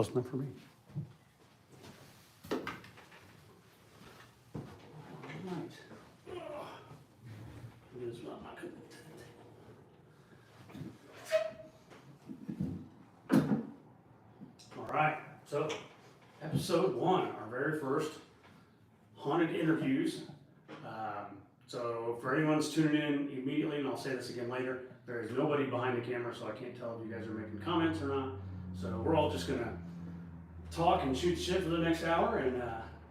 close enough for me. Alright. It is not good. Alright, so episode 1, our very first haunted interviews. So for anyone that's tuning in immediately, and I'll say this again later, there is nobody behind the camera, so I can't tell if you guys are making comments or not. So we're all just gonna talk and shoot shit for the next hour, and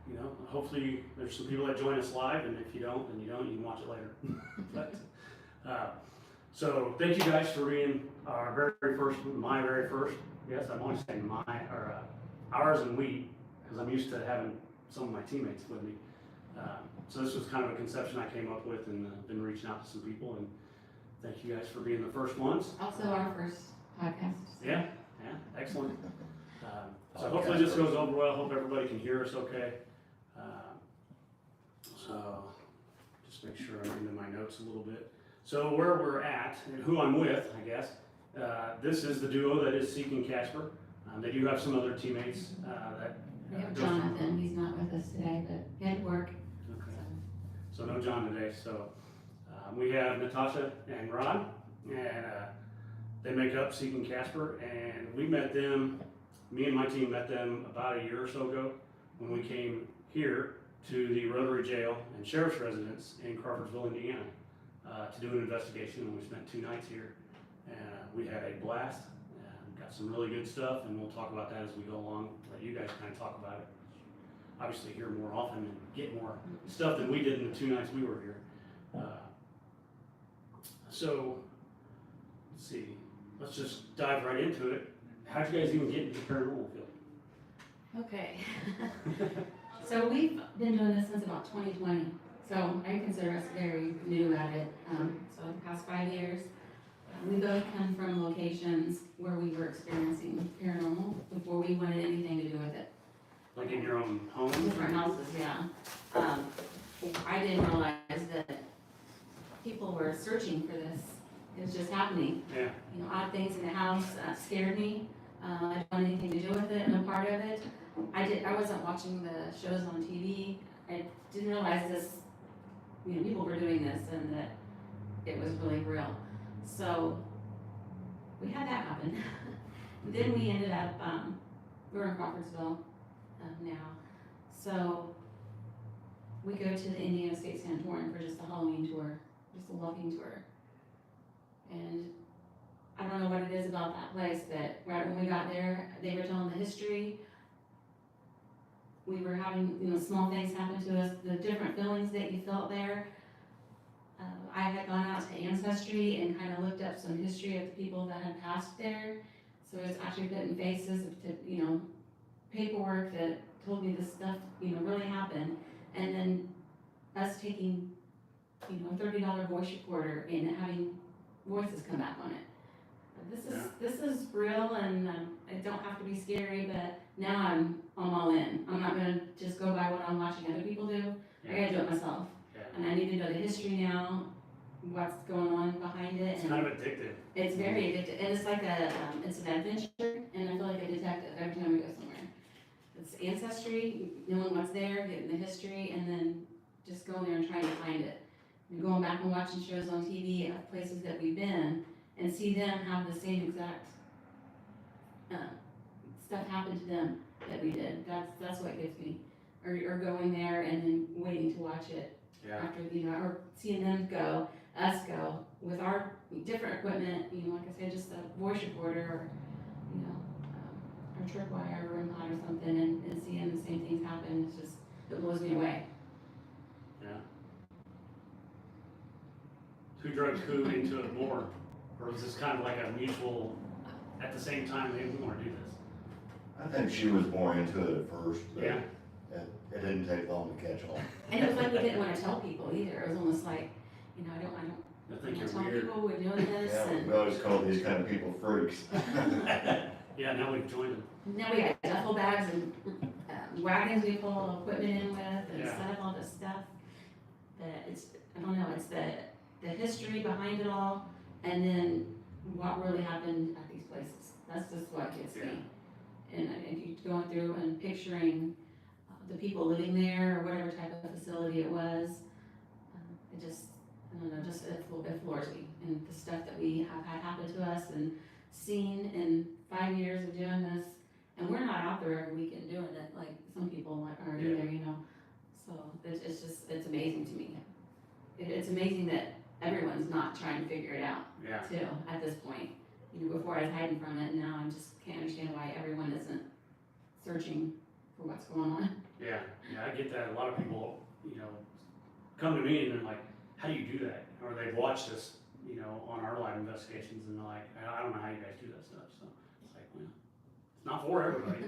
you know, hopefully there's some people that join us live, and if you don't, then you don't. You can watch it later. But so thank you guys for being our very first, my very first. Yes, I'm always saying my or ours and we, because I'm used to having some of my teammates with me. So this was kind of a conception I came up with, and been reaching out to some people, and thank you guys for being the first ones. Also our first podcast. Yeah, excellent. So hopefully this goes over well. Hope everybody can hear us okay. So just make sure I'm into my notes a little bit. So where we're at and who I'm with, I guess. This is the duo that is seeking Casper. They do have some other teammates that. We have Jonathan, he's not with us today, but he had to work. Okay. So no John today. So we have Natasha and Rod, and they make up Seeking Casper, and we met them, me and my team met them about a year or so ago when we came here to the Rotary Jail and Sheriff's residence in Crawfordsville, Indiana, to do an investigation, and we spent 2 nights here, and we had a blast. Got some really good stuff, and we'll talk about that as we go along, let you guys kind of talk about it. Obviously hear more often and get more stuff than we did in the 2 nights we were here. So, let's see, let's just dive right into it. How'd you guys even get into the paranormal field? Okay. So we've been doing this since about 2020. So I consider us very new at it. So the past 5 years, we both come from locations where we were experiencing paranormal before we wanted anything to do with it. Like in your own home? Different houses, yeah. I didn't realize that people were searching for this. It was just happening. Yeah. You know, odd things in the house scared me. I didn't want anything to do with it, no part of it. I wasn't watching the shows on TV. I didn't realize this, you know, people were doing this and that it was really real. So we had that happen. Then we ended up, we're in Crawfordsville now. So we go to the Indiana State Sanatorium for just a Halloween tour, just a walking tour. And I don't know what it is about that place, but right when we got there, they were telling the history. We were having, you know, small things happen to us, the different feelings that you felt there. I had gone out to Ancestry and kind of looked up some history of the people that had passed there. So it's actually putting faces to, you know, paperwork that told me this stuff, you know, really happened. And then us taking, you know, a $30 voice recorder and having voices come back on it. This is real, and it don't have to be scary, but now I'm all in. I'm not gonna just go by what I'm watching other people do. I gotta do it myself. Yeah. And I need to know the history now, what's going on behind it. It's kind of addictive. It's very addictive, and it's like it's an adventure, and I feel like a detective every time we go somewhere. It's ancestry, knowing what's there, getting the history, and then just going there and trying to find it. And going back and watching shows on TV at places that we've been, and see them have the same exact stuff happen to them that we did. That's what gets me. Or going there and then waiting to watch it. Yeah. After, you know, or seeing them go, us go, with our different equipment, you know, like I said, just a voice recorder or, you know, or tripwire or rim pod or something, and seeing the same things happen, it's just, it blows me away. Yeah. Who drove who into it more? Or was this kind of like a mutual, at the same time, maybe we want to do this? I think she was more into it at first, but Yeah. it didn't take long to catch on. And it was like we didn't want to tell people either. It was almost like, you know, I don't I think want to you're tell weird. people we're doing this. Yeah, And we always call these kind of people freaks. Yeah, now we've joined them. now we got duffel bags and wagons we pull equipment in with and Yeah. set up all this stuff. But it's, I don't know, it's the history behind it all, and then what really happened at these places. That's just what gets me. And if you're going through and picturing the people living there, or whatever type of facility it was, it just, I don't know, just it floors me. And the stuff that we have had happen to us and seen in 5 years of doing this, and we're not out there every weekend doing it like some people are either, you know. So it's just, it's amazing to me. It's amazing that everyone's not trying to figure it out Yeah. too at this point. You know, before I was hiding from it, and now I just can't understand why everyone isn't searching for what's going on. Yeah, I get that. A lot of people, you know, come to me and they're like, how do you do that? Or they've watched us, you know, on our live investigations, and they're like, I don't know how you guys do that stuff. So it's like, well, it's not for everybody.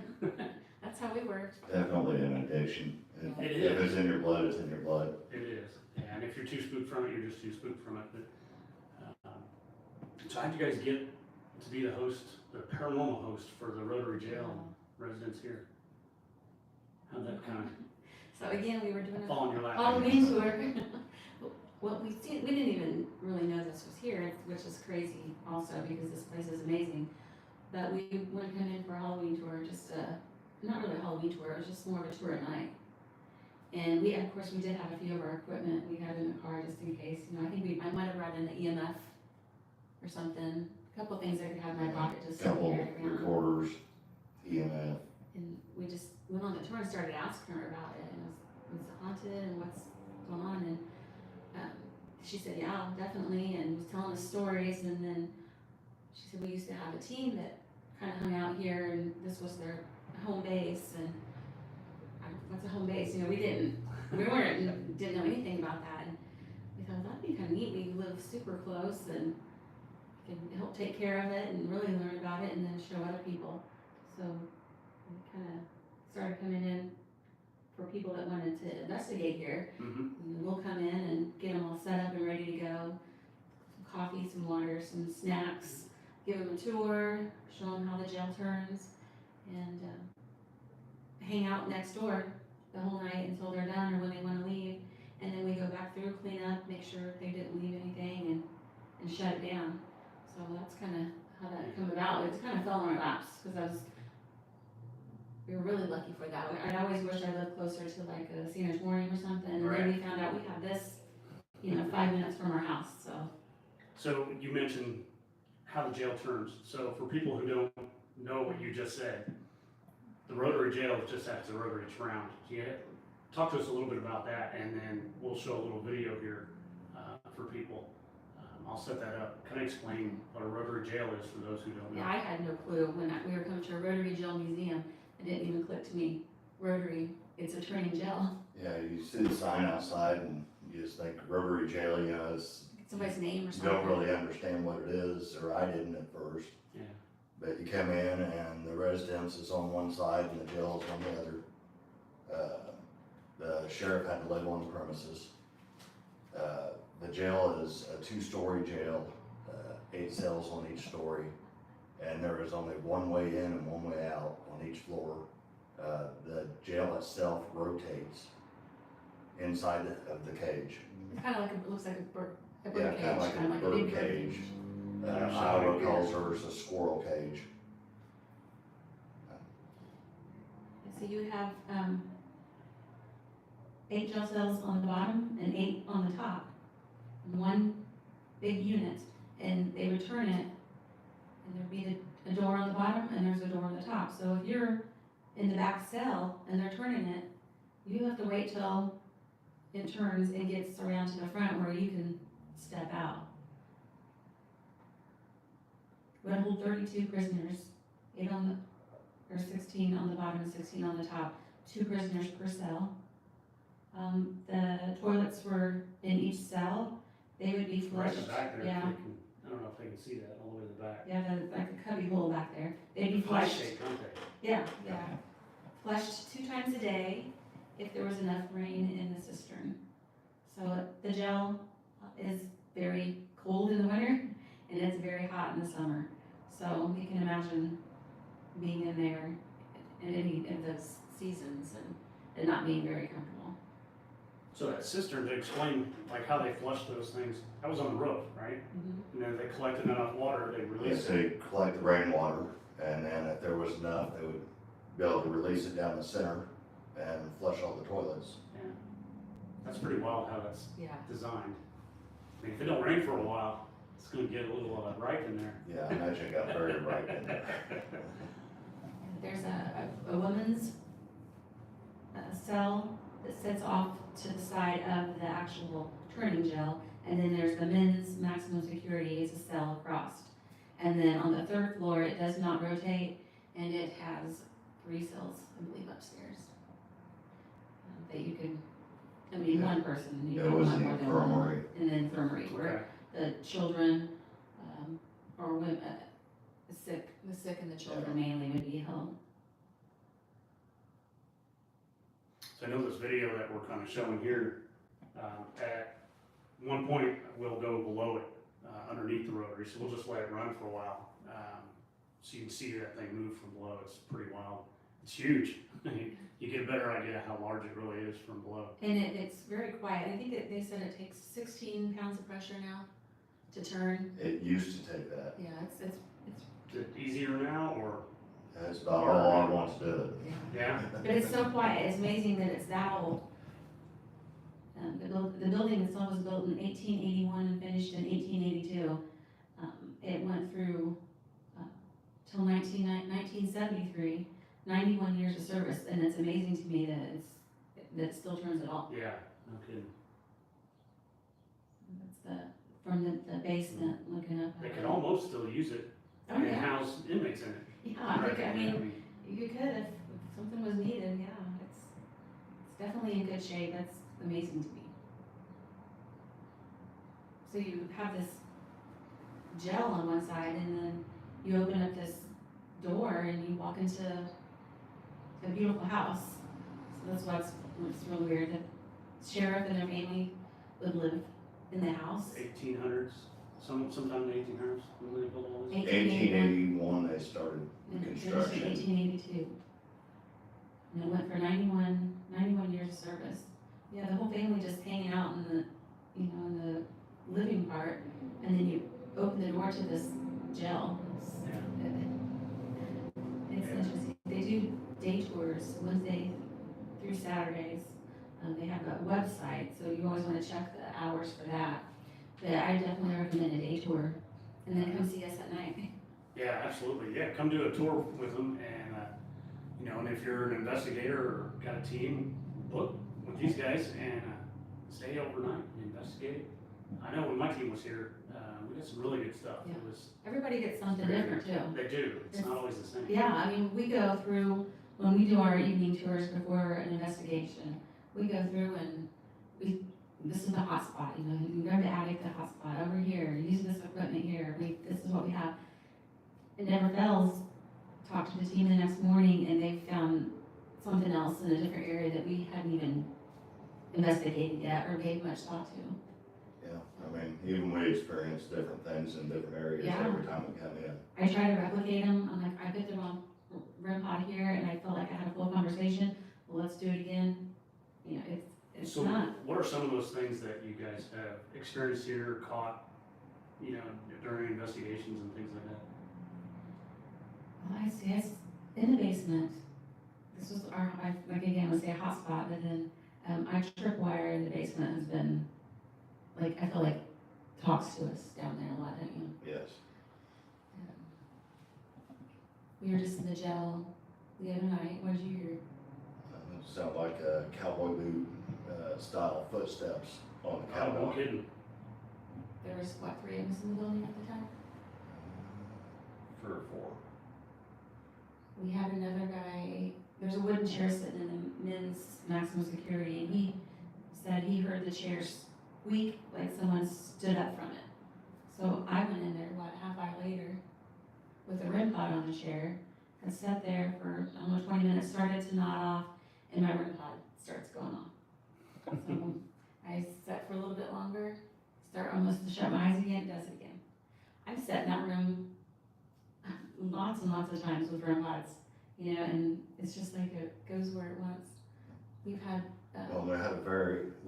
That's how we work. Definitely an addiction. If It if is. it's in your blood, it's in your blood. It is. Yeah, and if you're too spooked from it, you're just too spooked from it. But, so how'd you guys get to be the host, the paranormal host for the Rotary Jail residents here? How'd that kind So again, we were doing of a fall in your lap? Halloween tour. Well, we didn't even really know this was here, which is crazy also because this place is amazing. But we went to come in for a Halloween tour, just not really a Halloween tour, it was just more of a tour at night. And we, of course, we did have a few of our equipment we had in the car just in case. You know, I think I might have brought in the EMF or something. A couple things I could have in my pocket just to Couple carry around. recorders, EMF. And we just went on the tour and started asking her about it, and was it haunted and what's going on, and she said, yeah, definitely, and was telling us stories, and then she said, we used to have a team that kind of hung out here, and this was their home base, and what's a home base? You know, we didn't know anything about that, and we thought, that'd be kind of neat, we live super close, and we can help take care of it, and really learn about it, and then show other people, so we kind of started coming in for people that wanted to investigate here. Mm-hmm. And we'll come in and get them all set up and ready to go. Some coffee, some water, some snacks, give them a tour, show them how the jail turns, and hang out next door the whole night until they're done or when they want to leave. And then we go back through, clean up, make sure they didn't leave anything, and shut it down. So that's kind of how that came about. It kind of fell in our laps because we were really lucky for that. I'd always wish I lived closer to like a Seniors Warning or something, and then we found out we have this, you know, 5 minutes from our house, so. So you mentioned how the jail turns. So for people who don't know what you just said, the Rotary Jail is just after the Rotary, it's round. So you talk to us a little bit about that, and then we'll show a little video here for people. I'll set that up. Can I explain what a Rotary Jail is for those who don't know? Yeah, I had no clue when we were coming to a Rotary Jail Museum. It didn't even click to me. Rotary, it's a training jail. Yeah, you see the sign outside and you just think Rotary Jail, you know, it's, Somebody's name or you something. don't really understand what it is, or I didn't at first. Yeah. But you come in and the residence is on one side and the jail is on the other. The sheriff had to live on the premises. The jail is a 2-story jail, 8 cells on each story, and there is only one way in and one way out on each floor. The jail itself rotates inside of the cage. It's kind of like, it looks like a bird Yeah, cage. kind of like a big bird cage. Iowa calls hers a squirrel cage. So you have 8 jail cells on the bottom and 8 on the top. One big unit, and they would turn it, and there'd be a door on the bottom and there's a door on the top. So if you're in the back cell and they're turning it, you have to wait till it turns and gets around to the front where you can step out. Would hold 32 prisoners, 8 on the, or 16 on the bottom and 16 on the top, 2 prisoners per cell. The toilets were in each cell. They would be Right flushed. in the back there. Yeah. I don't know if they can see that all the way to the back. Yeah, like a cubby hole back there. They'd be Pie flushed. shaped, aren't they? Yeah, yeah. Flushed 2 times a day if there was enough rain in the cistern. So the jail is very cold in the winter and it's very hot in the summer. So you can imagine being in there in any of those seasons and not being very comfortable. So that cistern, to explain like how they flush those things, that was on the roof, right? Mm-hmm. And then they collected enough water, they Yes, released it. they collect the rainwater, and then if there was enough, they would be able to release it down the center and flush all the toilets. Yeah. That's pretty wild how that's Yeah. designed. I mean, if it don't rain for a while, it's gonna get a little ripe in there. Yeah, I imagine it got very ripe in there. There's a woman's cell that sits off to the side of the actual turning jail, and then there's the men's maximum security is a cell across. And then on the third floor, it does not rotate, and it has 3 cells, I believe, upstairs. That you can, I mean, Yeah. one person, you It don't was want the more than one. infirmary. And then infirmary, where Okay. the children, or women, the sick and the children mainly would be held. So I know this video that we're kind of showing here, at one point, we'll go below it, underneath the rotary, so we'll just let it run for a while. So you can see that thing move from below, it's pretty wild. It's huge. You get a better idea how large it really is from below. And it's very quiet. I think they said it takes 16 pounds of pressure now to turn. It used to take that. Yeah, it's Is it easier now, or, That's about all I want to do it. yeah? but it's so quiet. It's amazing that it's that old. The building itself was built in 1881 and finished in 1882. It went through till 1973, 91 years of service, and it's amazing to me that it still turns at all. Yeah, no kidding. That's from the basement looking up. They could almost still use it Oh, and yeah. house inmates in it. Yeah, I Right, mean, you could if something was needed, yeah. It's definitely in good shape. That's amazing to me. So you have this gel on one side, and then you open up this door and you walk into a beautiful house. So that's what's really weird. The sheriff and their family would live in the house. 1800s, sometime in the 1800s, when they built all this. 1881, they started And it finished in construction. 1882. And it went for 91 years of service. Yeah, the whole family just hanging out in the, in the living part, and then you open the door to this jail. It's interesting. They do day tours Wednesday through Saturdays. They have a website, so you always want to check the hours for that. But I definitely recommend a day tour, and then come see us at night. Yeah, absolutely. Yeah, come do a tour with them, and and if you're an investigator or got a team, book with these guys and stay overnight and investigate it. I know when my team was here, we got some really good stuff. Yeah. It was Everybody gets something different too. they do. It's not always the same. Yeah, I mean, we go through, when we do our evening tours before an investigation, we go through and this is the hot spot, you can go to the attic, the hot spot, over here, use this equipment here, this is what we have. It never fails. Talk to the team the next morning and they found something else in a different area that we hadn't even investigated yet or gave much thought to. Yeah, I mean, even we experience different things in different areas Yeah. every time we come in. I try to replicate them. I'm like, I put the wrong REM pod here and I felt like I had a full conversation. Well, let's do it again. It's So not. what are some of those things that you guys have experienced here, caught, during investigations and things like that? Well, I see, it's in the basement. This was like again, I would say a hot spot, but then, our tripwire in the basement has been, like, I feel like talks to us down there a lot, don't you? Yes. We were just in the jail the other night. What did you hear? Sound like a cowboy boot style footsteps on the Oh, no cowboy. kidding. There was, 3 of us in the building at the time? 3 or 4. We had another guy, there's a wooden chair sitting in the men's maximum security, and he said he heard the chair squeak like someone stood up from it. So I went in there, half hour later, with a REM pod on the chair, and sat there for almost 20 minutes, started to nod off, and my REM pod starts going off. So I sat for a little bit longer, start almost to shut my eyes again, does it again. I've sat in that room lots and lots of times with REM pods, and it's just like it goes where it wants. We've had, Well, we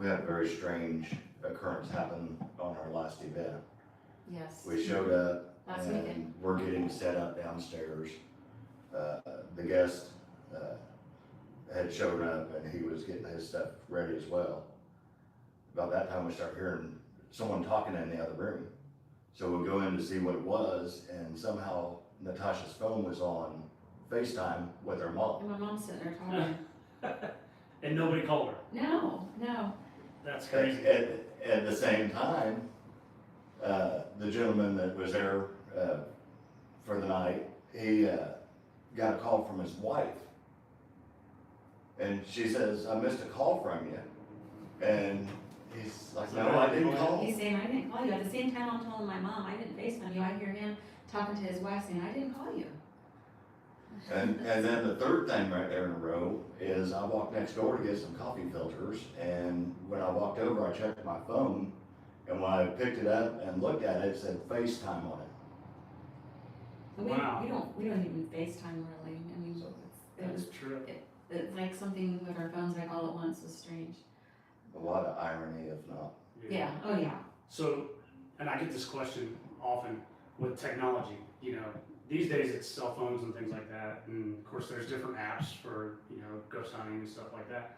had a very strange occurrence happen on our last event. yes. We showed up Last weekend. and we're getting set up downstairs. The guest had shown up and he was getting his stuff ready as well. About that time, we start hearing someone talking in the other room. So we go in to see what it was, and somehow Natasha's phone was on FaceTime with her mom. And my mom's sitting there talking. And nobody called her. No. That's crazy. At the same time, the gentleman that was there for the night, he got a call from his wife. And she says, I missed a call from you. And he's like, no, I didn't call. He's saying, I didn't call you. At the same time, I'm telling my mom, I didn't FaceTime you. I hear him talking to his wife saying, I didn't call you. And then the third thing right there in a row is I walked next door to get some coffee filters, and when I walked over, I checked my phone, and when I picked it up and looked at it, it said FaceTime on it. Wow. We don't even FaceTime really. I mean, That's true. it's like something with our phones like all at once was strange. A lot of irony, if not. Yeah. Oh yeah. So, and I get this question often with technology, you know, these days it's cell phones and things like that, and of course there's different apps for, you know, ghost hunting and stuff like that.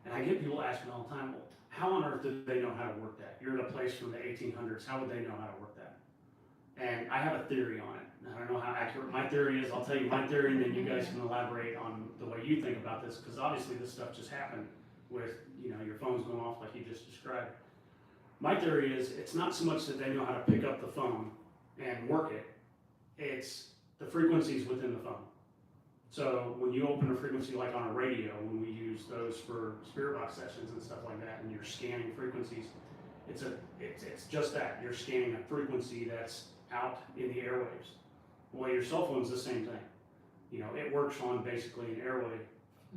And I get people asking all the time, well, how on earth do they know how to work that? You're in a place from the 1800s, how would they know how to work that? And I have a theory on it. I don't know how accurate my theory is. I'll tell you my theory, and then you guys can elaborate on the way you think about this, because obviously this stuff just happened with, you know, your phone's going off like you just described. My theory is it's not so much that they know how to pick up the phone and work it, it's the frequencies within the phone. So when you open a frequency like on a radio, when we use those for spirit box sessions and stuff like that, and you're scanning frequencies, it's just that, you're scanning a frequency that's out in the airwaves. Well, your cell phone's the same thing. You know, it works on basically an airwave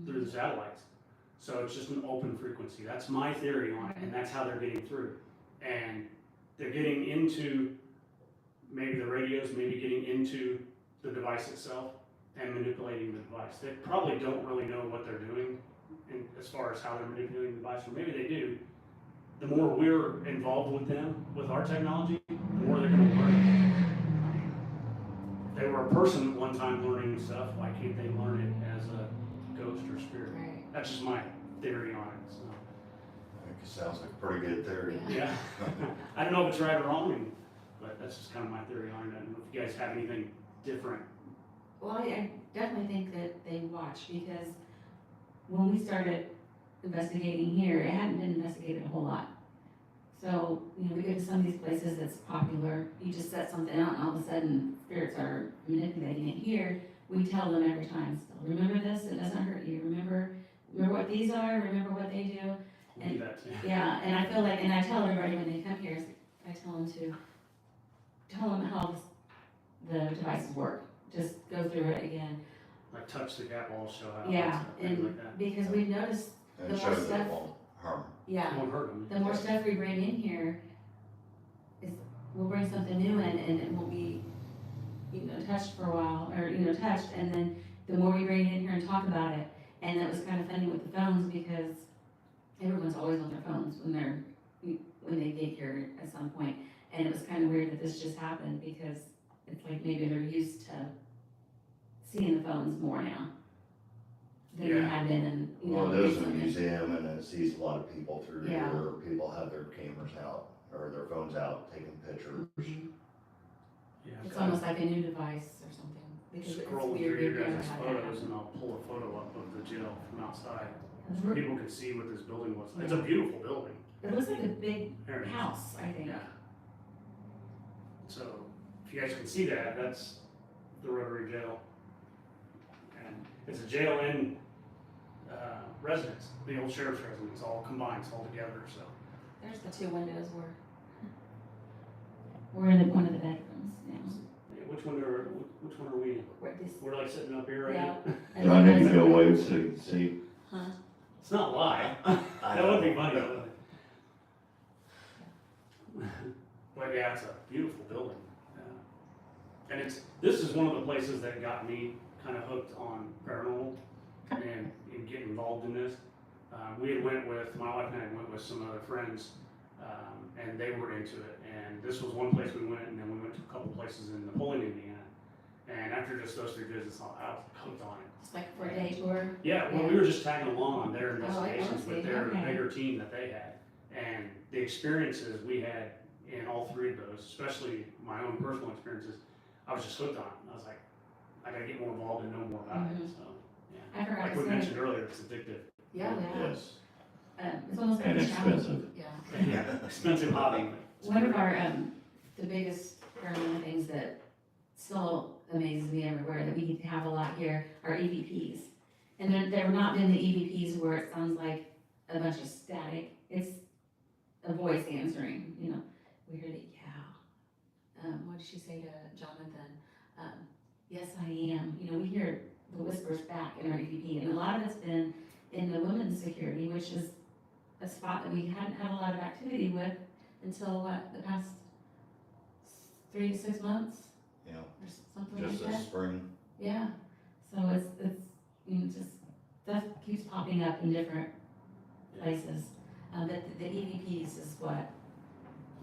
through the satellites. So it's just an open frequency. That's my theory on it, and that's how they're getting through. And they're getting into maybe the radios, maybe getting into the device itself and manipulating the device. They probably don't really know what they're doing as far as how they're manipulating the device, or maybe they do. The more we're involved with them, with our technology, the more they're going to learn. If they were a person at one time learning stuff, why can't they learn it as a ghost or spirit? Right. That's just my theory on it. So. I think it sounds like a pretty good theory. Yeah. I don't know if it's right or wrong, but that's just kind of my theory on it. I don't know if you guys have anything different. Well, I definitely think that they watch, because when we started investigating here, it hadn't been investigated a whole lot. So, you know, we go to some of these places that's popular, you just set something out and all of a sudden spirits are manipulating it. Here, we tell them every time, so remember this, it doesn't hurt you, remember what these are, remember what they do. We'll do that too. Yeah, and I feel like, and I tell everybody when they come here, I tell them how the devices work. Just go through it again. Like touch the gap wall, show how. Yeah, things and like that. because we've noticed, And The it more shows that stuff- it won't harm. yeah, It won't hurt them. the more stuff we bring in here, we'll bring something new in and it won't be, you know, touched for a while, or, you know, touched, and then the more we bring it in here and talk about it. And that was kind of funny with the phones, because everyone's always on their phones when they get here at some point. And it was kind of weird that this just happened, because it's like maybe they're used to seeing the phones more now than they Yeah. have been, and, you know. Well, it is a recently. museum and it sees a lot of people through Yeah. here. People have their cameras out or their phones out taking pictures. Mhm. Yeah, It's I've almost like a new device or something, because it's scroll through weird, your we've never guys' had that photos happen. and I'll pull a photo up of the jail from outside. So It people can see what this building was. It's a beautiful building. looks like a big There it is. house, I think. Yeah. So if you guys can see that, that's the Rotary Jail. And it's a jail and residence, the old sheriff's residence, all combined, all together, so. There's the two windows we're in one of the bedrooms now. Yeah, which one are we in? Where this, We're like sitting up here right Yeah. now? and Do I then need to there's- go away so you can see? Huh? It's not live. I That would be know. funny, wouldn't it? But yeah, it's a beautiful building. And this is one of the places that got me kind of hooked on paranormal and getting involved in this. We had my wife and I went with some other friends, and they were into it. And this was one place we went, and then we went to a couple places in Napoleon, Indiana. And after just those 3 visits, I was hooked on it. It's like for a day tour. Yeah, well, we were just tagging along on their I investigations see. with their Okay. bigger team that they had. And the experiences we had in all 3 of those, especially my own personal experiences, I was just hooked on it. I was like, I gotta get more involved and know more about it, so, yeah. I forgot Like to we say. mentioned earlier, it's addictive. Yeah, Yes. It's almost like And a challenge. expensive. Yeah. Yeah, expensive hobby. but it's One of great. our, the biggest, or one of the things that still amazes me everywhere that we have a lot here are EVPs. And they're not been the EVPs where it sounds like a bunch of static. It's a voice answering, you know. We hear the yeah. What did she say to Jonathan? Yes, I am. You know, we hear the whispers back in our EVP, and a lot of it's been in the women's security, which is a spot that we hadn't had a lot of activity with until the past 3 to 6 months Yeah, or something just like this that. spring. Yeah, so it's you know, just stuff keeps popping up in different places. But the EVPs is what.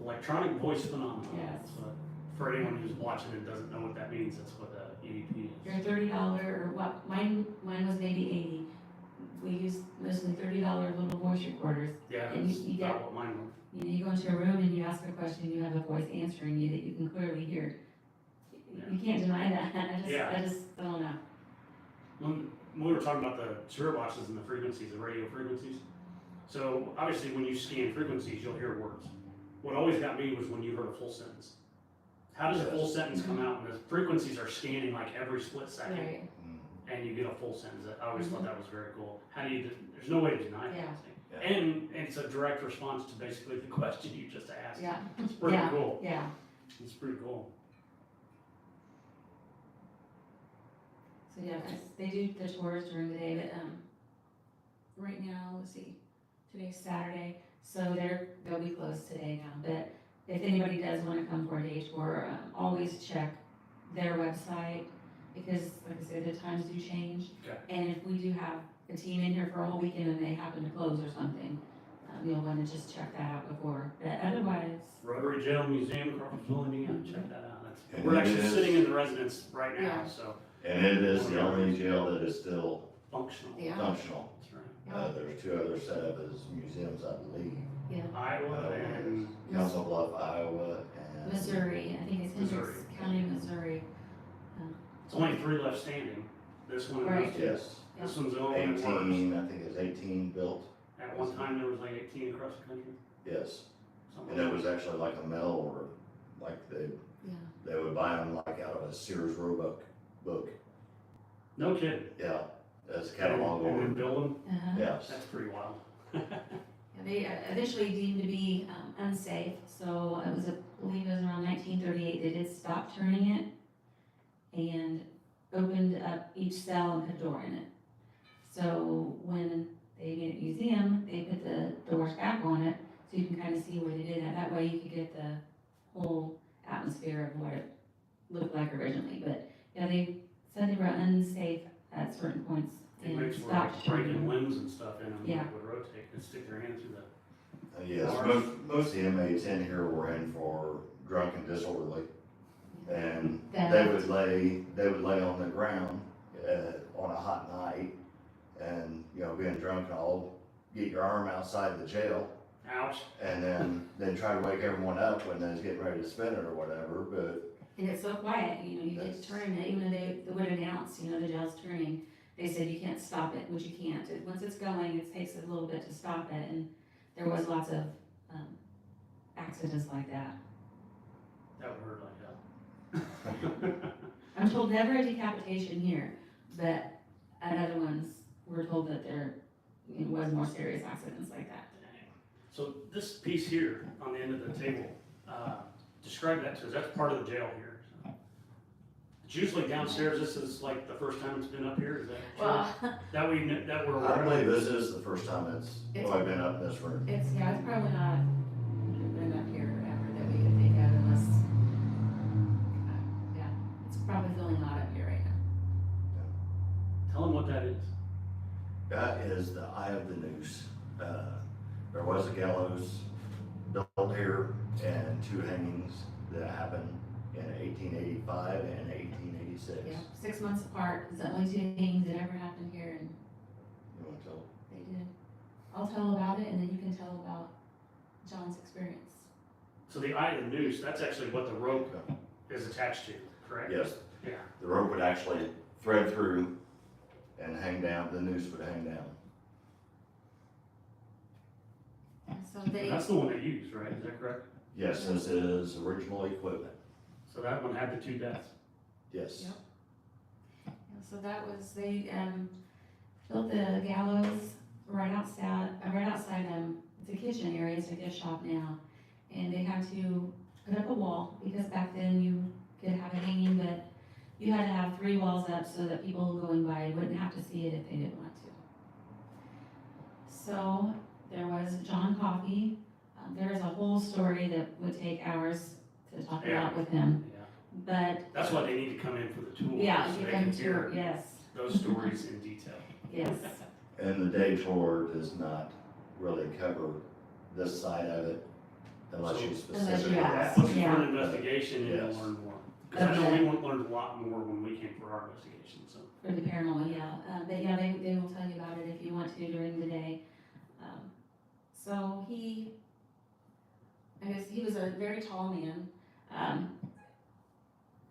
Electronic voice phenomenon. Yes. That's what- for anyone who's watching and doesn't know what that means, that's what EVP Your is. $30 or what? Mine was maybe 80. We used mostly $30 little voice recorders. Yeah, And that's you about what mine were. You know, you go into a room and you ask a question, you have a voice answering you that you can clearly hear. You can't deny that. I just don't know. When we were talking about the spirit boxes and the frequencies, the radio frequencies, so obviously when you scan frequencies, you'll hear words. What always got me was when you heard a full sentence. How does a full sentence come out? And the frequencies are scanning like every split second, Right. and you get a full sentence. I always thought that was very cool. How do you? There's no way to deny Yeah. that. And it's a direct response to basically the question you just asked. Yeah. It's pretty Yeah. cool. Yeah. It's pretty cool. So yeah, they do the tours during the day, but right now, let's see, today's Saturday, so they'll be closed today now. But if anybody does want to come for a day tour, always check their website because, like I said, the times do change. Okay. And if we do have a team in here for a whole weekend and they happen to close or something, you'll want to just check that out before. But otherwise, Rotary Jail Museum, Crawfordsville, Indiana. Check that out. And We're it actually is- sitting in the residence right now, Yeah. so And it is the only jail that is still functional. Yeah. functional. That's right. There's 2 others set up as museums, I believe. Iowa and Council Bluff, Iowa, and. Missouri, I think it's Hendricks Missouri. County, Missouri. it's only 3 left standing. This one and Right. those 2. Yes, This one's the only one that works. 18, I think it's 18 built, At one time, there was like 18 across the country. yes. Something And it like was actually like a mail order, like Yeah. they would buy them like out of a Sears Roebuck book. that. No kidding. Yeah, as a catalog And then order, build them. yes. That's pretty wild. Yeah, they initially deemed to be unsafe, so it was, I believe it was around 1938, they did stop turning it and opened up each cell and put a door in it. So when they made it museum, they put the doors back on it, so you can kind of see where they did that. That way you could get the whole atmosphere of what it looked like originally. But, yeah, they said they were unsafe at certain points It and makes for stopped like turning breaking them. limbs and stuff in them Yeah. that would rotate and stick their hand through the. Yes, most of the inmates in here were in for drunk and disorderly. And Theft. they would lay on the ground, on a hot night and, you know, being drunk and all, get your arm outside the jail Ouch. and then try to wake everyone up when they was getting ready to spin it or whatever, but And it's so quiet, you know, you get to turn it, even though they would announce, you know, the jail's turning, they said you can't stop it, which you can't. Once it's going, it takes a little bit to stop it, and there was lots of, accidents like that. That would hurt like hell. I'm told never a decapitation here, but at other ones, we're told that there, you know, was more serious accidents like that. So this piece here on the end of the table, describe that to us. That's part of the jail here. So. It's usually downstairs. This is like the first time it's been up here. Is that true? Well, that we're I aware believe of? this is the first time it's been up in this room. it's probably not been up here ever that we could think of unless, yeah, it's probably feeling not up here right now. Tell them what that is. That is the eye of the noose. There was a gallows built here and 2 hangings that happened in 1885 and 1886. Yeah, 6 months apart, it's the only two hangings that ever happened here, and You want to tell? they did. I'll tell about it, and then you can tell about John's experience. So the eye of the noose, that's actually what the rope is attached to, correct? Yes, Yeah. the rope would actually thread through and hang down, the noose would hang down. And so And they, that's the one they used, right? Is that correct? Yes, this is original equipment, So that one had the 2 deaths. yes. Yep. so that was, they, built the gallows right outside, it's a kitchen area, it's a gift shop now. And they had to put up a wall, because back then you could have a hanging, but you had to have 3 walls up so that people going by wouldn't have to see it if they didn't want to. So there was John Coffey. There is a whole story that would take hours to talk about with him, Yeah. but That's why they need to come in for the tour. yeah, so you they can can tour, hear yes, those stories in detail. yes. And the day tour does not really cover this side of it unless you Unless specifically you ask. ask. Once you Yeah. do an investigation, you'll Yes. learn more. Because I know Okay. we learned a lot more when we came for our investigation, so. For the paranormal, yeah, but yeah, they will tell you about it if you want to during the day. So I guess he was a very tall man,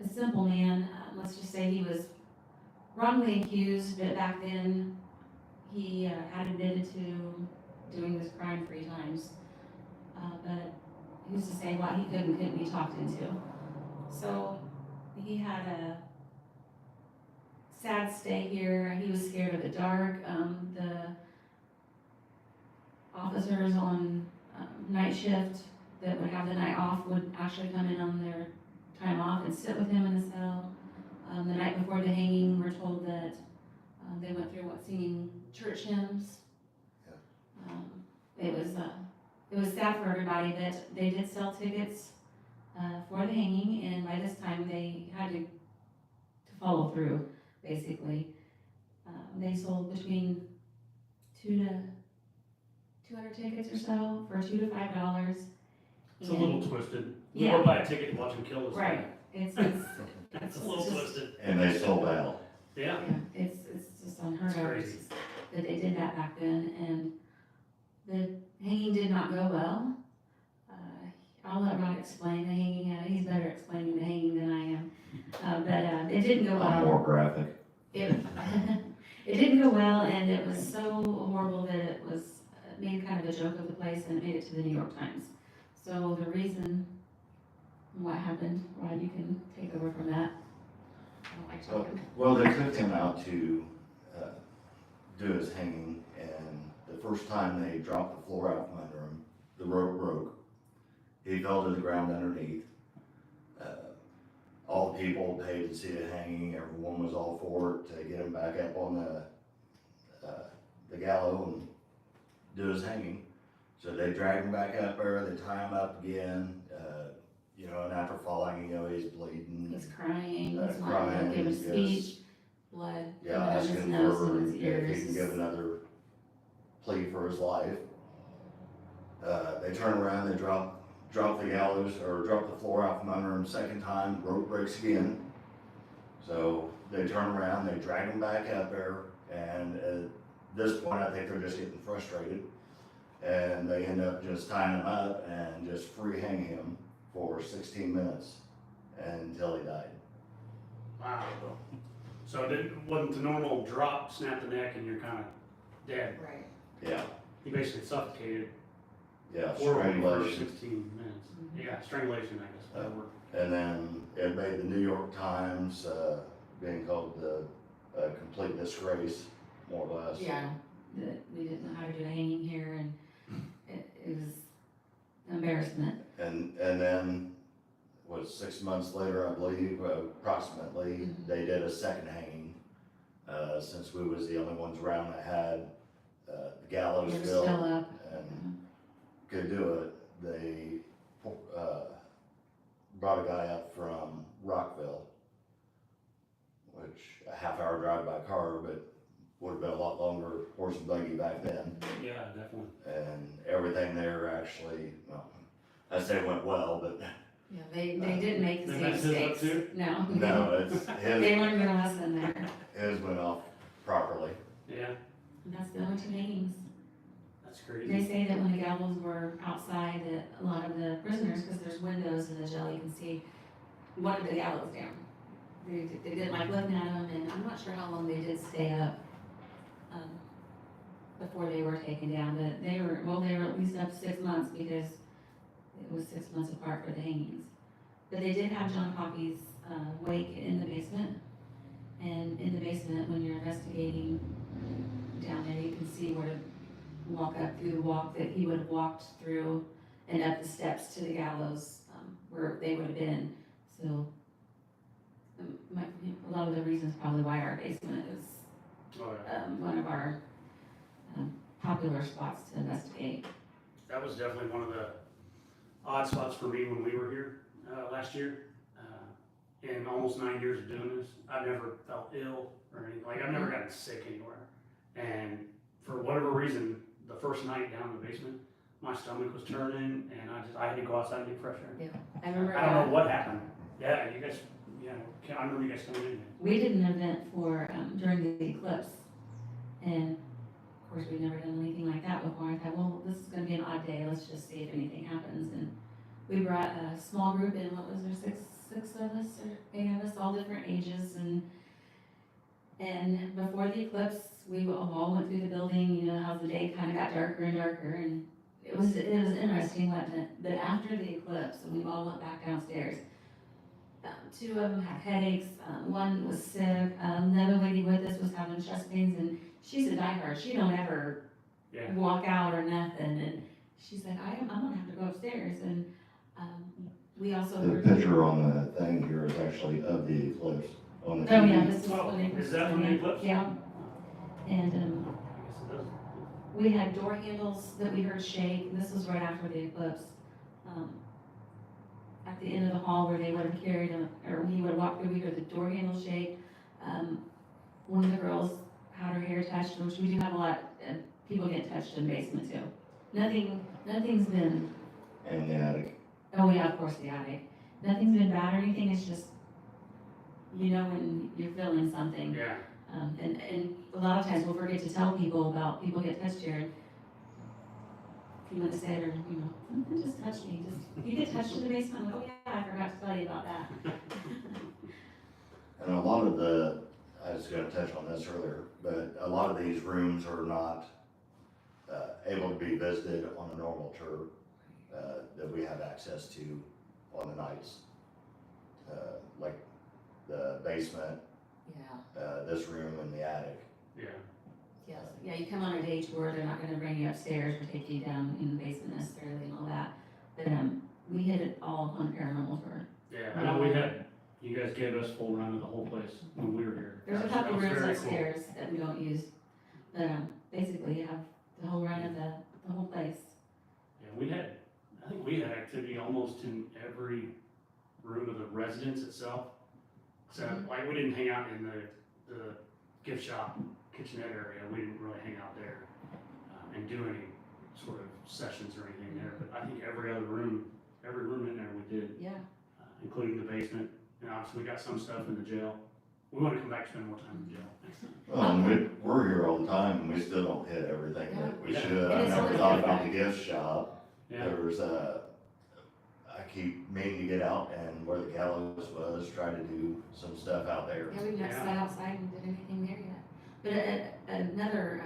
a simple man, let's just say he was wrongly accused, but back then, he had admitted to doing this crime 3 times. But who's to say what he could and couldn't be talked into. So he had a sad stay here. He was scared of the dark. The officers on night shift that would have the night off would actually come in on their time off and sit with him in the cell. The night before the hanging, we're told that they went through singing church hymns. It was sad for everybody that they did sell tickets for the hanging, and by this time they had to follow through, basically. They sold between 200 tickets or so for $2 to $5. It's a little twisted. You Yeah. go buy a ticket and watch them kill us. Right, it's It's a little just- twisted. And they sold out. Yeah. yeah, it's just unheard It's of. crazy. That they did that back then, and the hanging did not go well. I'll let Ron explain the hanging, he's better explaining the hanging than I am. But it didn't go I'm well. more graphic. It, it didn't go well, and it was so horrible that it was made kind of a joke of the place, and it made it to the New York Times. So the reason what happened, Ron, you can take over from that. I don't like talking. Well, they took him out to do his hanging, and the first time they dropped the floor out from under him, the rope broke. He fell to the ground underneath. All the people paid to see the hanging. Everyone was all for it to get him back up on the gallows and do his hanging. So they drag him back up there. They tie him up again. And after falling, he's bleeding. He's crying, he's wanting to Crying, give a yes. speech, blood Yeah, coming out of his asking nose for and his if he ears. can give another plea for his life. They turn around, they drop the gallows, or drop the floor out from under him a second time, rope breaks again. So they turn around, they drag him back up there, and at this point, I think they're just getting frustrated. And they end up just tying him up and just free hanging him for 16 minutes until he died. Wow. So it wasn't the normal drop, snap the neck, and you're kind of dead. Right. Yeah, He basically suffocated yeah, horribly for strangulation. 16 minutes. Mhm. Yeah, strangulation, I guess, that word. And then it made the New York Times, being called the complete disgrace, more or less. Yeah, that we didn't know how to do a hanging here, and it was embarrassment. And then, 6 months later, I believe, approximately, Mhm. they did a second hanging. Since we was the only ones around that had the gallows It was still still up. and could do it, they brought a guy up from Rockville, which a half-hour drive by car, but would have been a lot longer horse and buggy back then. Yeah, definitely. And everything there actually, well, I say went well, but Yeah, they didn't make the They same messed his up mistakes. too? No. No, it's, They his, learned their lesson there. his went off properly. Yeah, And that's the only two hangings. that's They crazy. say that when the gallows were outside, that a lot of the prisoners, because there's windows in the jail, you can see, wanted the gallows down. They didn't like looking at them, and I'm not sure how long they did stay up before they were taken down, but they were at least up 6 months because it was 6 months apart for the hangings. But they did have John Coffey's wake in the basement, and in the basement, when you're investigating down there, you can see where to walk up through the walk that he would have walked through and up the steps to the gallows where they would have been. So a lot of the reasons probably why our basement is Oh, yeah. one of our popular spots to investigate. That was definitely one of the odd spots for me when we were here last year. In almost 9 years of doing this, I've never felt ill or anything. Like, I've never gotten sick anywhere. And for whatever reason, the first night down in the basement, my stomach was turning, and I had to go outside and get fresh air. I remember I don't know what happened. Yeah, you guys, I remember you guys coming in. we did an event for during the eclipse, and of course we'd never done anything like that before. I thought, well, this is going to be an odd day. Let's just see if anything happens. And we brought a small group in. What was there, six of us or 8 of us, all different ages, and before the eclipse, we all went through the building. You know how the day kind of got darker and darker, and it was interesting, wasn't it? But after the eclipse, and we all went back downstairs. 2 of them had headaches. One was sick. Another lady with us was having chest pains, and she's a diehard. She don't ever walk out or nothing. And she's like, I'm gonna have to go upstairs. And we also The heard. picture on the thing here is actually of the eclipse on the Oh TV. yeah, this is Oh, when they is that from the eclipse? Yeah, and I guess it does. we had door handles that we heard shake, and this was right after the eclipse. At the end of the hall where they would have carried them, or when you would walk through, we heard the door handle shake. One of the girls had her hair touched, which we do have a lot, people get touched in the basement too. Nothing's been, And the attic. oh yeah, of course, the attic. Nothing's been bad or anything, it's just, you know when you're feeling something. Yeah. And a lot of times we'll forget to tell people about people get touched here. If you went to say it, or, you know, something just touched me, you get touched in the basement, oh yeah, I forgot to tell you about that. And a lot of the, I was gonna touch on this earlier, but a lot of these rooms are not able to be visited on a normal tour that we have access to on the nights. Like the basement, Yeah, this room and the attic. Yeah. yes, yeah, you come on a day tour, they're not gonna bring you upstairs or take you down in the basement necessarily and all that. But, we hit it all on paranormal tour. Yeah, I know you guys gave us full run of the whole place when we were here. There's a That couple was rooms very cool. upstairs that we don't use, but, basically you have the whole run of the whole place. Yeah, I think we had activity almost in every room of the residence itself. So, like, we didn't hang out in the gift shop, kitchenette area, we didn't really hang out there and do any sort of sessions or anything there, but I think every room in there we did, Yeah. including the basement, and obviously we got some stuff in the jail. We wanna come back and spend more time in the jail next time. Well, and we're here all the time and we still don't hit everything that we Yeah. should. And I it's never always thought about the different. gift shop. Yeah, There was I keep meaning to get out and where the gallows was, try to do some stuff out there. Yeah, we've not Yeah. sat outside and did anything there yet. But another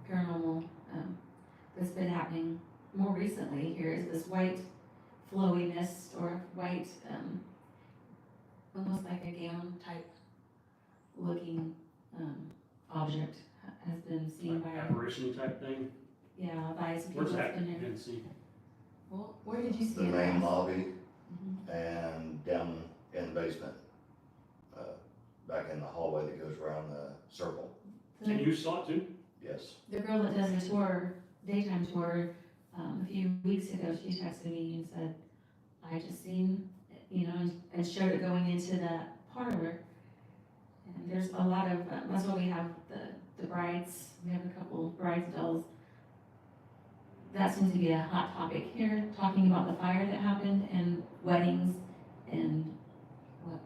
paranormal that's been happening more recently here is this white flowy mist or white, almost like a gown type looking object has been seen by, apparition type thing. yeah, by some people Where's that's that? been there. Didn't see. Well, where did you see The it main last? lobby Mhm. and down in the basement, back in the hallway that goes around the circle. And you saw it too? Yes. The girl that does the tour, daytime tour, a few weeks ago, she texted me and said, I just seen, you know, and showed it going into the parlor. And there's a lot of, that's why we have the brides, we have a couple brides dolls. that seems to be a hot topic here, talking about the fire that happened and weddings and what,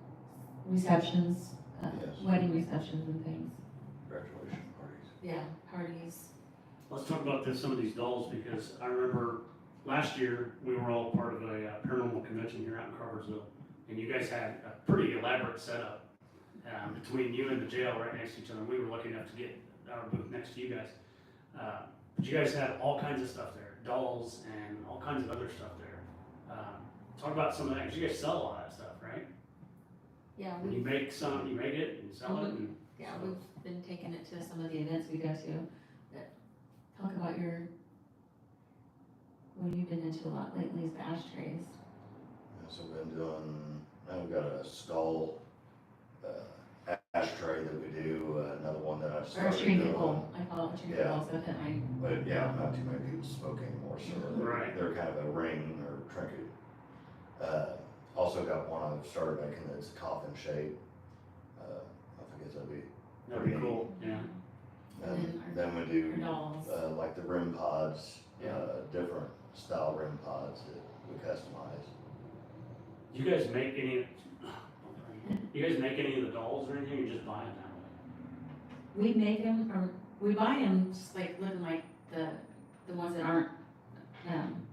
receptions, Yes. wedding receptions and things. Graduation parties. Yeah, parties. Let's talk about some of these dolls, because I remember last year, we were all part of a paranormal convention here out in Crawfordsville, and you guys had a pretty elaborate setup between you and the jail right next to each other. We were lucky enough to get our booth next to you guys. But you guys had all kinds of stuff there, dolls and all kinds of other stuff there. Talk about some of that, because you guys sell all that stuff, right? Yeah, You make it and sell it, and yeah, we've been taking it to some of the events we go to. Talk about what you've been into a lot lately is the ashtrays. Yeah, so we've been doing, now we've got a skull ashtray that we do, another one that I've Or a started trinket doing. bowl, I call it a trinket Yeah. bowl, so that I, But yeah, not too many people smoke anymore, so Right. they're kind of a ring or trinket. Also got one I've started making that's coffin shape. I think that'd be, that'd be cool, yeah. and And then we our do, dolls. like the rim pods, Yeah. different style rim pods that we customize. You guys make any, you guys make any of the dolls or anything, or just buy them that way? We make them, or we buy them just like looking like the ones that aren't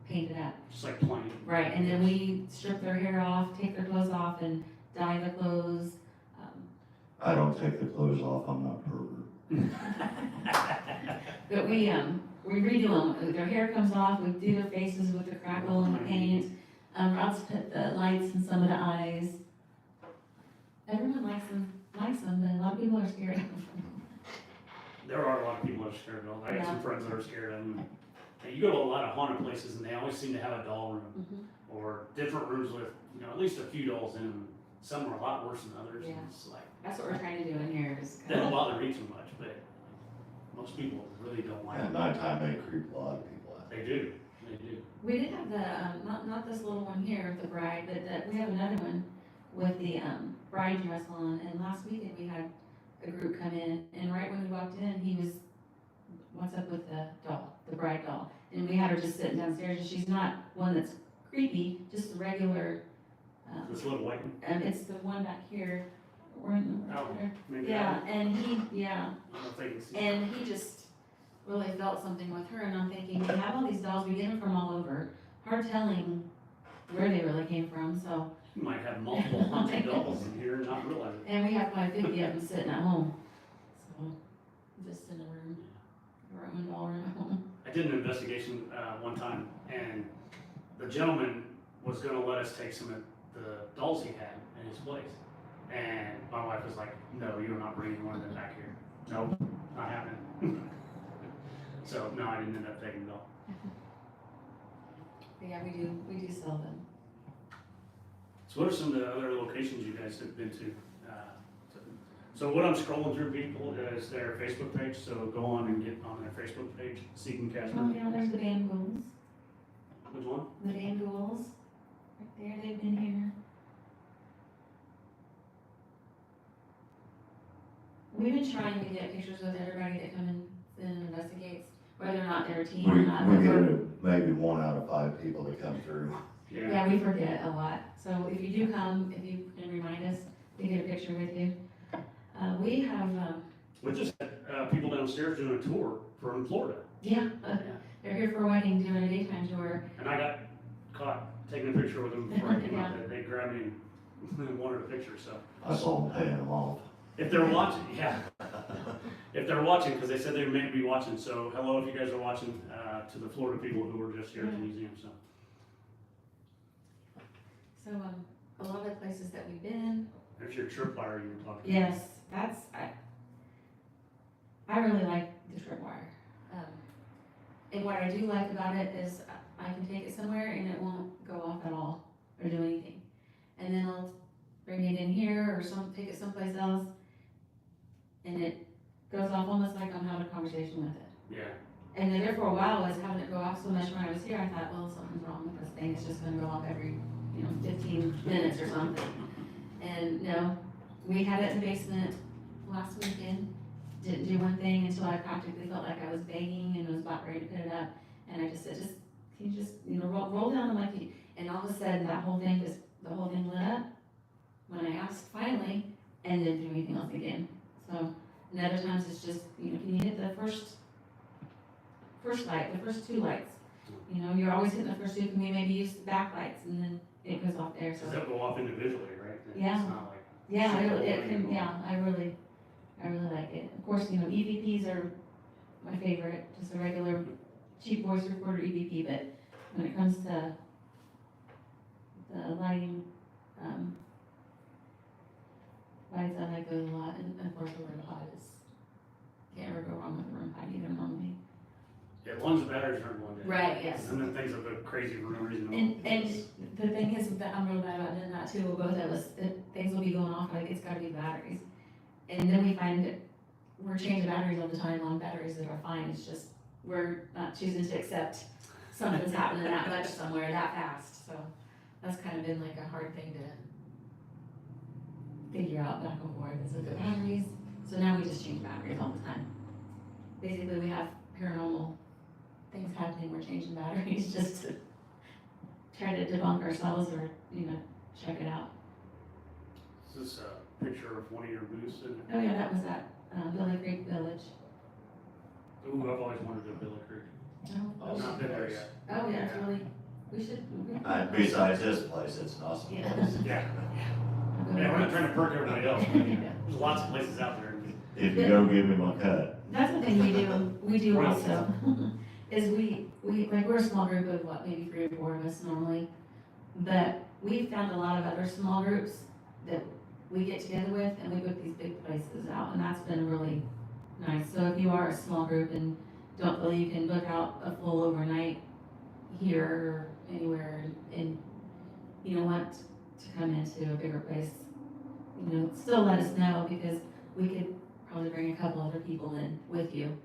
painted up. Just like plain? Right, and then we strip their hair off, take their clothes off and dye the clothes. I don't take the clothes off, I'm not pervert. But we redo them, their hair comes off, we do their faces with the crackle and the paint. Rob's put the lights in some of the eyes. Everyone likes them, but a lot of people are scared of them. There are a lot of people that are scared of dolls. I got some friends that are scared of them. And you go to a lot of haunted places and they always seem to have a doll room, or different rooms with, at least a few dolls in them. Some are a lot worse than others. Yeah. It's like, That's what we're trying to do in here is they don't bother me too much, but most people really don't like At them. nighttime, they creep a lot of people out. They do. We did have the, not this little one here, the bride, but we have another one with the bride dress on, and last weekend we had a group come in, and right when we walked in, he was, what's up with the doll, the bride doll? And we had her just sitting downstairs, and she's not one that's creepy, just a regular, This little white one. and it's the one back here, we're in the, Oh, maybe. yeah, and he, I don't know if they can see. and he just really felt something with her, and I'm thinking, we have all these dolls, we get them from all over, hard telling where they really came from, so. You might have multiple haunted dolls in here and not realize it. And we have probably 50 of them sitting at home, so, just in a room, our own doll room at home. I did an investigation one time, and the gentleman was going to let us take some of the dolls he had in his place. And my wife was like, "No, you're not bringing one of them back here." Nope, not happening. So no, I didn't end up taking the doll. But yeah, we do sell them. So what are some of the other locations you guys have been to? So what I'm scrolling through, people, is their Facebook page. So go on and get on their Facebook page, Seeking Casper. Oh yeah, there's the Van Ghouls, Which one? the Van Ghouls, right there, they've been here. We've been trying to get pictures with everybody that comes in and investigates, whether or not they're a team or not. We but we're- get maybe 1 out of 5 people that come through. Yeah, we forget a lot. So if you do come, if you can remind us, we get a picture with you. We have, We just had people downstairs doing a tour from Florida. yeah, they're here for a wedding, doing a daytime tour. And I got caught taking a picture with them before I came out. Yeah. They grabbed me and wanted a picture, so. I saw them paying them off. If they're watching, yeah. If they're watching, because they said they may be watching, so hello if you guys are watching, to the Florida people who were just here at the museum, so. So, a lot of the places that we've been, There's your tripwire you were talking about. yes, I really like the tripwire. And what I do like about it is I can take it somewhere and it won't go off at all or do anything. And then I'll bring it in here or take it someplace else and it goes off almost like I'm having a conversation with it. Yeah. And then there for a while I was having it go off so much when I was here, I thought, well, something's wrong with this thing, it's just gonna go off every, 15 minutes or something. And no, we had it in the basement last weekend, didn't do one thing until I practically felt like I was begging and was about ready to put it up. And I just said, can you just, roll down on my feet? And all of a sudden, the whole thing lit up when I asked finally, and didn't do anything else again. So, and other times it's just, can you hit the first light, the first two lights? You're always hitting the first two, can we maybe use the back lights, and then it goes off there, so. Does that go off individually, right? Yeah. It's not like. Yeah, I I really like it. Of course, EVPs are my favorite, just a regular cheap voice recorder EVP, but when it comes to the lighting, lights, I like those a lot, and of course the room pod is, can't ever go wrong with the room pod either normally. Yeah, as long as the batteries aren't going down. Right, yes. And then things will go crazy for no reason. And the thing is, that I'm real bad about doing that too, both of us, things will be going off, like it's gotta be the batteries. And then we find that we're changing batteries all the time on batteries that are fine, it's just, we're not choosing to accept something's happening that much somewhere that fast, so that's kind of been like a hard thing to figure out back and forth, is with the batteries. So now we just change batteries all the time. Basically, we have paranormal things happening, we're changing batteries just to try to debunk ourselves or, check it out. Is this a picture of one of your booths? Oh yeah, that was at Billy Creek Village. Ooh, I've always wanted to Billy Creek. Oh, I've not been there yet. oh yeah, it's really, we should. Besides this place, it's an awesome Yeah. place. Yeah. Yeah, we're not trying to perk everybody else. There's lots of places out there. If you don't give me my cut. That's the thing we do also, is we're a small group of maybe 3 or 4 of us normally, but we've found a lot of other small groups that we get together with, and we book these big places out, and that's been really nice. So if you are a small group and don't feel you can book out a full overnight here or anywhere, and want to come into a bigger place, still let us know, because we could probably bring a couple other people in with you.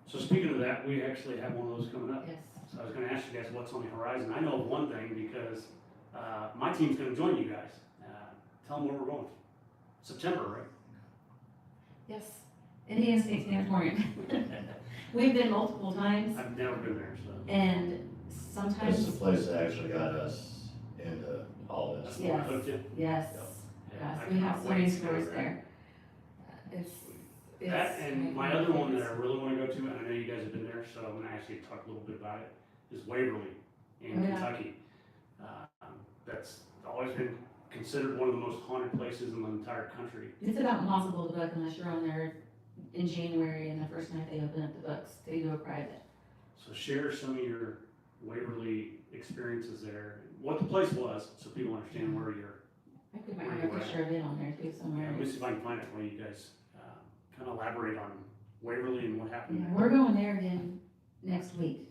So speaking of that, we actually have one of those coming up. Yes. So I was gonna ask you guys what's on the horizon. I know of one thing because my team's gonna join you guys. Tell them where we're going. September, right? Yes. Indiana State Sanatorium. We've been multiple times, I've never been there, so. and This sometimes, is the place that actually got us into all this. That's where I hooked you. yes, Yeah, I we have cannot so wait many to go stories there. there. It's. That and my other one that I really wanna go to, and I know you guys have been there, so I'm gonna ask you to talk a little bit about it, is Waverly in Oh, yeah. Kentucky. That's always been considered one of the most haunted places in the entire country. It's about impossible to book unless you're on there in January and the first night they open up the books, they do a private. So share some of your Waverly experiences there, what the place was, so people understand where you're. I could might have a picture of it on there too somewhere. Let me see if I can find it for you guys, kind of elaborate on Waverly and what happened Yeah, there. we're going there again next week.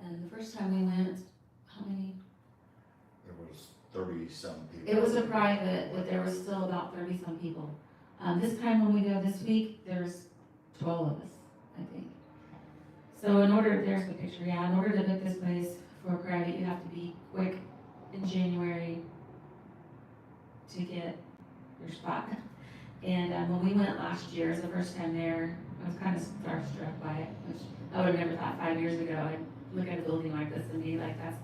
And the first time we went, how many? There was 30-some people. It was a private, but there was still about 30-some people. This time when we go this week, there's 12 of us, I think. So there's the picture, yeah, in order to book this place for a private, you have to be quick in January to get your spot. And when we went last year, it was the first time there, I was kind of starstruck by it, which I would have never thought 5 years ago I'd look at a building like this and be like, that's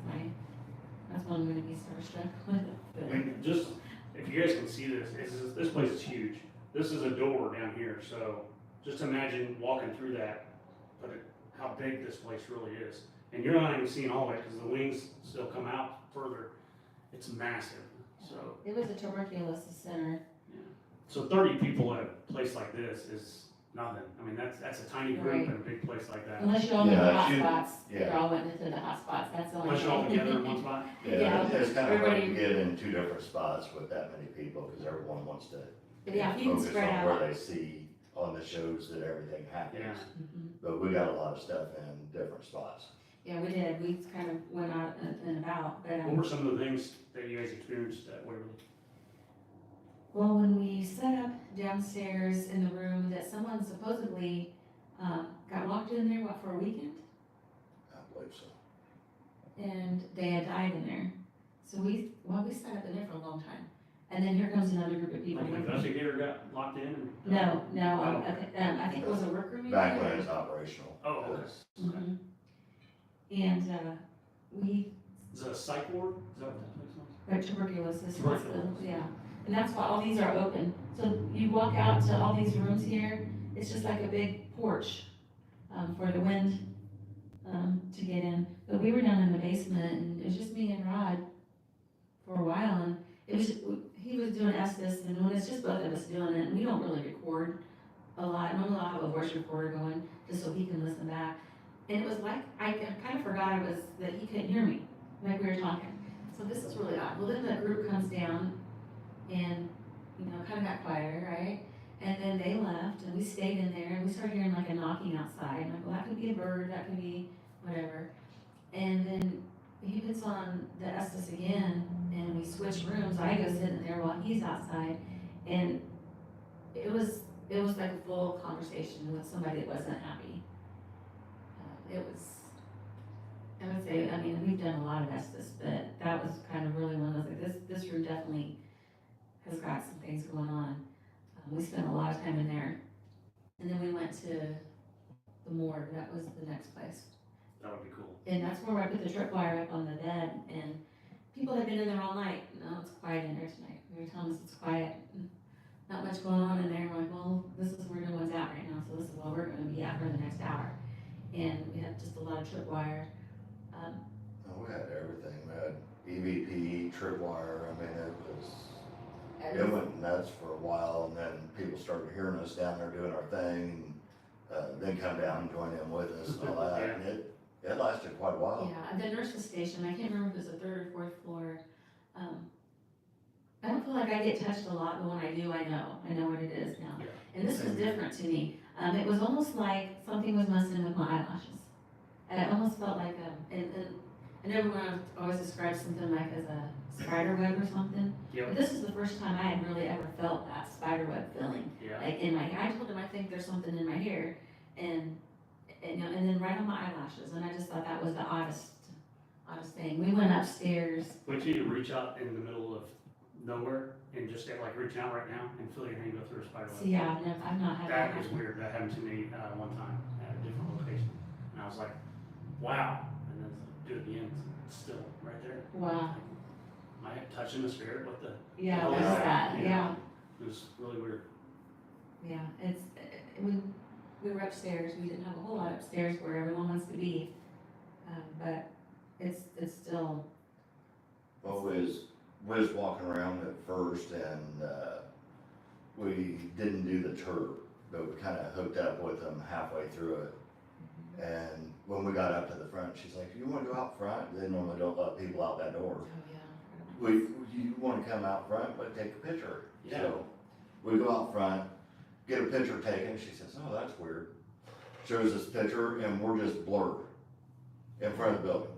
what I'm gonna be starstruck with. I mean, just, if you guys can see this place is huge. This is a door down here, so just imagine walking through that, but how big this place really is. And you're not even seeing all of it, because the wings still come out further. It's massive, so. It was a tuberculosis center. So 30 people at a place like this is nothing. I mean, that's a tiny group Right. in a big place like that. Unless you all know the Yeah, hot you- spots, yeah. you're all went into the hot spots, that's the only. Unless you're all thing. together in one spot. Yeah, Yeah, it's kind of hard to everybody- get in 2 different spots with that many people, because everyone wants to But yeah, if you can focus spread on out. where they see on the shows that everything happens. Yeah. Mhm. But we got a lot of stuff in different spots. Yeah, we did, we kind of went out and about, but, What were some of the things that you guys experienced at Waverly? well, when we set up downstairs in the room that someone supposedly, got locked in there, for a weekend? I believe so. And they had died in there. So we set up in there for a long time. and then here comes another group of people. Like an investigator got locked in? And, No, Oh. I think it was a workroom. Back when it was operational. Oh, okay. Yes. Mhm. And, we, Is that a psych ward? Is that what that place was? tuberculosis Tuberculosis. hospital, yeah. And that's why all these are open. So you walk out to all these rooms here, it's just like a big porch, for the wind, to get in. But we were down in the basement, and it was just me and Rod for a while, and it was, he was doing Estes, and when it's just both of us doing it, and we don't really record a lot. Normally I'll have a voice recorder going, just so he can listen back. And it was like, I kind of forgot that he couldn't hear me, like we were talking. So this is really odd. Well, then the group comes down, and, kind of got quieter, right? And then they left, and we stayed in there, and we started hearing like a knocking outside. I'm like, well, that could be a bird, that could be whatever. And then he puts on the Estes again, and we switch rooms. I go sitting there while he's outside, and it was like a full conversation with somebody that wasn't happy. I would say, I mean, we've done a lot of Estes, but that was kind of really one of those, like, this room definitely has got some things going on. We spent a lot of time in there. And then we went to the morgue. That was the next place. That would be cool. And that's where I put the tripwire up on the bed, and people had been in there all night. No, it's quiet in there tonight. They were telling us it's quiet. Not much going on in there. We're like, well, this is where no one's at right now, so this is where we're gonna be at for the next hour. And we had just a lot of tripwire. Oh, we had everything, we had EVP, tripwire, I mean, it went nuts for a while, and then people started hearing us down there doing our thing, and then come down and join in with us and all that, Yeah. and it lasted quite a while. Yeah, the nurse's station, I can't remember if it was the 3rd or 4th floor. I don't feel like I get touched a lot, but when I do, I know what it is now. Yeah. And this was different to me. It was almost like something was messing with my eyelashes. And it almost felt like, and everyone always describes something like as a spider web or something. Yep. But this is the first time I had really ever felt that spider web feeling. Yeah. Like in my hair. I told him I think there's something in my hair, and and then right on my eyelashes, and I just thought that was the oddest thing. We went upstairs. Would you reach out in the middle of nowhere and just like reach out right now and feel your hand go through a spider web? So yeah, I've not had that. That is weird. That happened to me one time at a different location, and I was like, wow. And then do it again. It's still right there. Wow. Am I touching the spirit with the? Yeah, hell is that's that? that. Yeah. Yeah. It was really weird. Yeah, we were upstairs. We didn't have a whole lot upstairs where everyone wants to be, but it's still. Well, we was walking around at first, and we didn't do the tour, but we kind of hooked up with them halfway through it. And when we got up to the front, she's like, "You want to go out front?" They normally don't let people out that door. Oh yeah. You want to come out front, but take a picture. Yeah. So we go out front, get a picture taken. She says, "Oh, that's weird." Shows us picture, and we're just blurred in front of the building.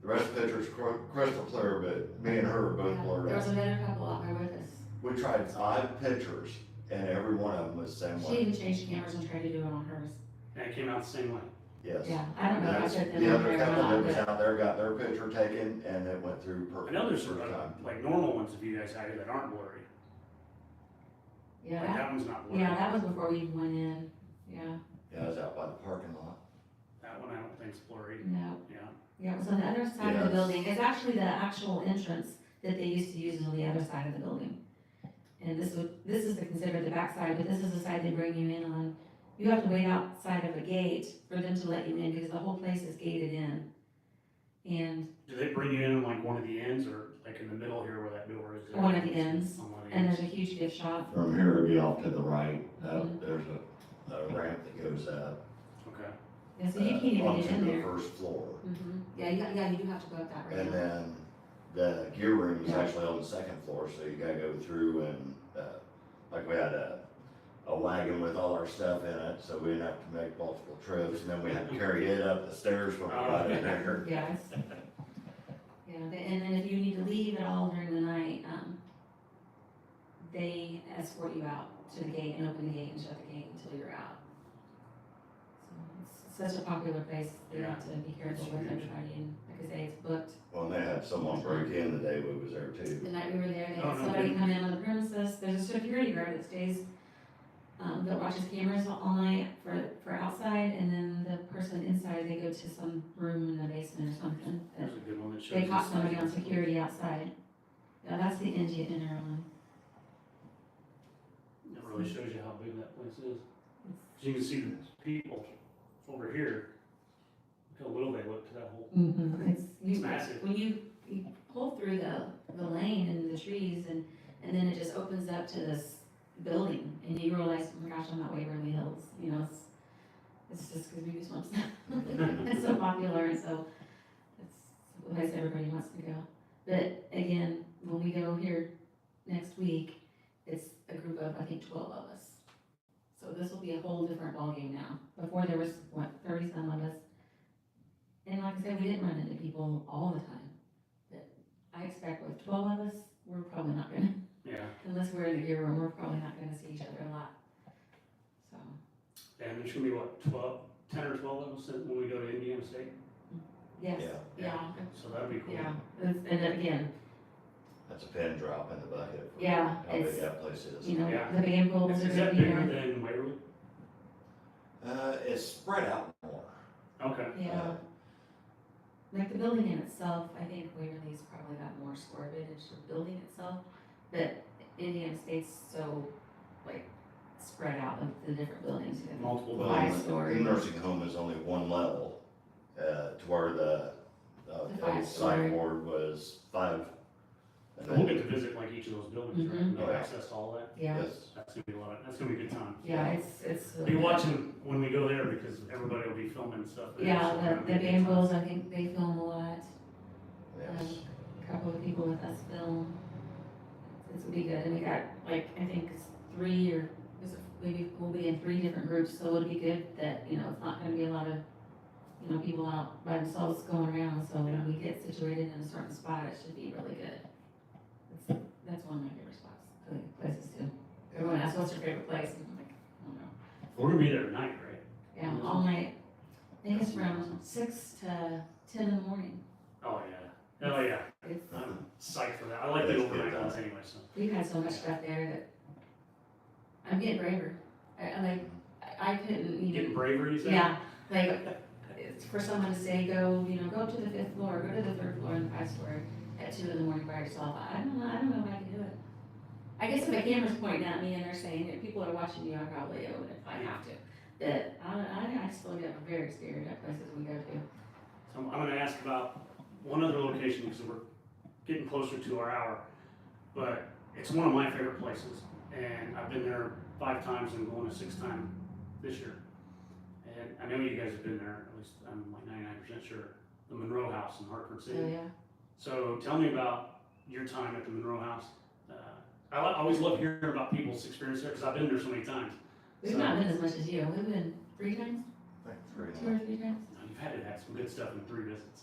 The rest of the picture's crystal clear, but me and her are both Yeah, blurred there was out. another couple out there with us. We tried 5 pictures, and every one of them was the same She way. even changed cameras and tried to do it on hers. And it came out the same way. Yes. Yeah, I don't know if I That's- put them the up other there or couple that not, was but out there got their picture taken, and it went through I perfect. know there's first time. like normal ones of you guys have that aren't blurry. yeah, Like that one's not blurry. yeah, that was before we even went in. Yeah, Yeah, I was out by the parking lot. That one I don't think's blurry. no. Yeah. Yeah, it was on the other side of the Yes. building. It's actually the actual entrance that they used to use on the other side of the building. And this is considered the back side, but this is the side they bring you in on. You have to wait outside of a gate for them to let you in because the whole place is gated in. And Do they bring you in like one of the ends or like in the middle here where that door is? One of the ends. On one of the and ends. there's a huge gift shop. From here, it'd be off to the right. Mhm. There's a ramp that goes up. Okay. Yeah, so you can't even get in Onto the there. first floor. Yeah, you do have to go up that And ramp. then the gear room is Yeah. actually on the 2nd floor, so you gotta go through and, like we had a wagon with all our stuff in it, so we didn't have to make multiple trips, and then we had to carry it up the stairs when we got in there. Yes. Yeah, and then if you need to leave at all during the night, they escort you out to the gate and open the gate and shut the gate until you're out. So such a popular place, they Yeah. have to be careful It's with huge. everybody, and like I say, it's booked. Well, and they had someone break in the day we was there too. The night we were there, they Oh, had no somebody kidding. come in on the premises, there's a security guard that stays, that watches cameras all night for outside, and then the person inside, they go to some room in the basement or something. There's a good one that shows. They caught us. somebody on security outside. Yeah, that's the Indian inner one. It really shows you how big that place is. You can see the people over here, look how little they look to that whole, It's it's massive. when you pull through the lane and the trees, and then it just opens up to this building, and you realize, oh my gosh, I'm not Waverly Hills, you know, it's just because we goosebumps. It's so popular, and so it's a place everybody wants to go. But again, when we go here next week, it's a group of, I think, 12 of us. So this will be a whole different ballgame now. Before there was, 30 some of us. And like I said, we didn't run into people all the time. But I expect with 12 of us, we're probably not gonna, Yeah, unless we're in the gear room, we're probably not gonna see each other a lot. So, and there's gonna be what, 10 or 12 of us when we go to Indiana State, yes, Yeah. yeah, so that'll be cool. yeah. And then again, That's a pin drop in the bucket for Yeah, how big it's- that place is. you know, Yeah. the band bulbs Is are that gonna be bigger there. than Waverly? It's spread out more. Okay. Yeah. Like the building in itself, I think Waverly's probably got more square footage of the building itself, but Indiana State's so, like, spread out of the different buildings. You have Multiple Well, Five buildings. story. the nursing home is only one level, to where the five psych story. ward was 5. And We'll then, get to visit like each of those buildings, right? Mhm. And Oh, get yeah. access to all that. Yeah, yes, That's gonna be a lot of, that's gonna be a good time. yeah, it's. Be watching when we go there because everybody will be filming stuff. there, so Yeah, it'll the be a good band time. bulls, I think they film a lot. yes. A couple of people with us film. It's gonna be good, and we got, like, I think it's 3 or, maybe we'll be in 3 different groups, so it'll be good that, you know, it's not gonna be a lot of, you know, people out by themselves going around, so when we get situated in a certain spot, it should be really good. That's one of my favorite spots, places too. Everyone asks, what's your favorite place? And I'm like, I don't know. We're gonna be there tonight, right? Yeah, all night. I think it's from 6 to 10 in the morning. Oh, yeah. Oh, yeah. It's, I'm psyched for that. I like the That's good overnight time. ones anyway, so. we've had so much stuff there that I'm getting braver. I couldn't Getting even, bravery, you said? yeah, like, it's for someone to say, go to the 5th floor, go to the 3rd floor in the 5th story at 2 in the morning by yourself. I don't know if I can do it. I guess if a camera's pointing at me and they're saying that people are watching you, I probably would if I have to. But I still get very scared at places we go to. So I'm gonna ask about one other location because we're getting closer to our hour. But it's one of my favorite places. And I've been there 5 times and going a 6th time this year. And I know you guys have been there, at least I'm like 99% sure. The Monroe House in Hartford City. So, yeah. So tell me about your time at the Monroe House. I always love hearing about people's experience there because I've been there so many times. We've So- not been as much as you. We've been 3 times, I think 3 2 or 3 times. You've had to have some good stuff in 3 visits.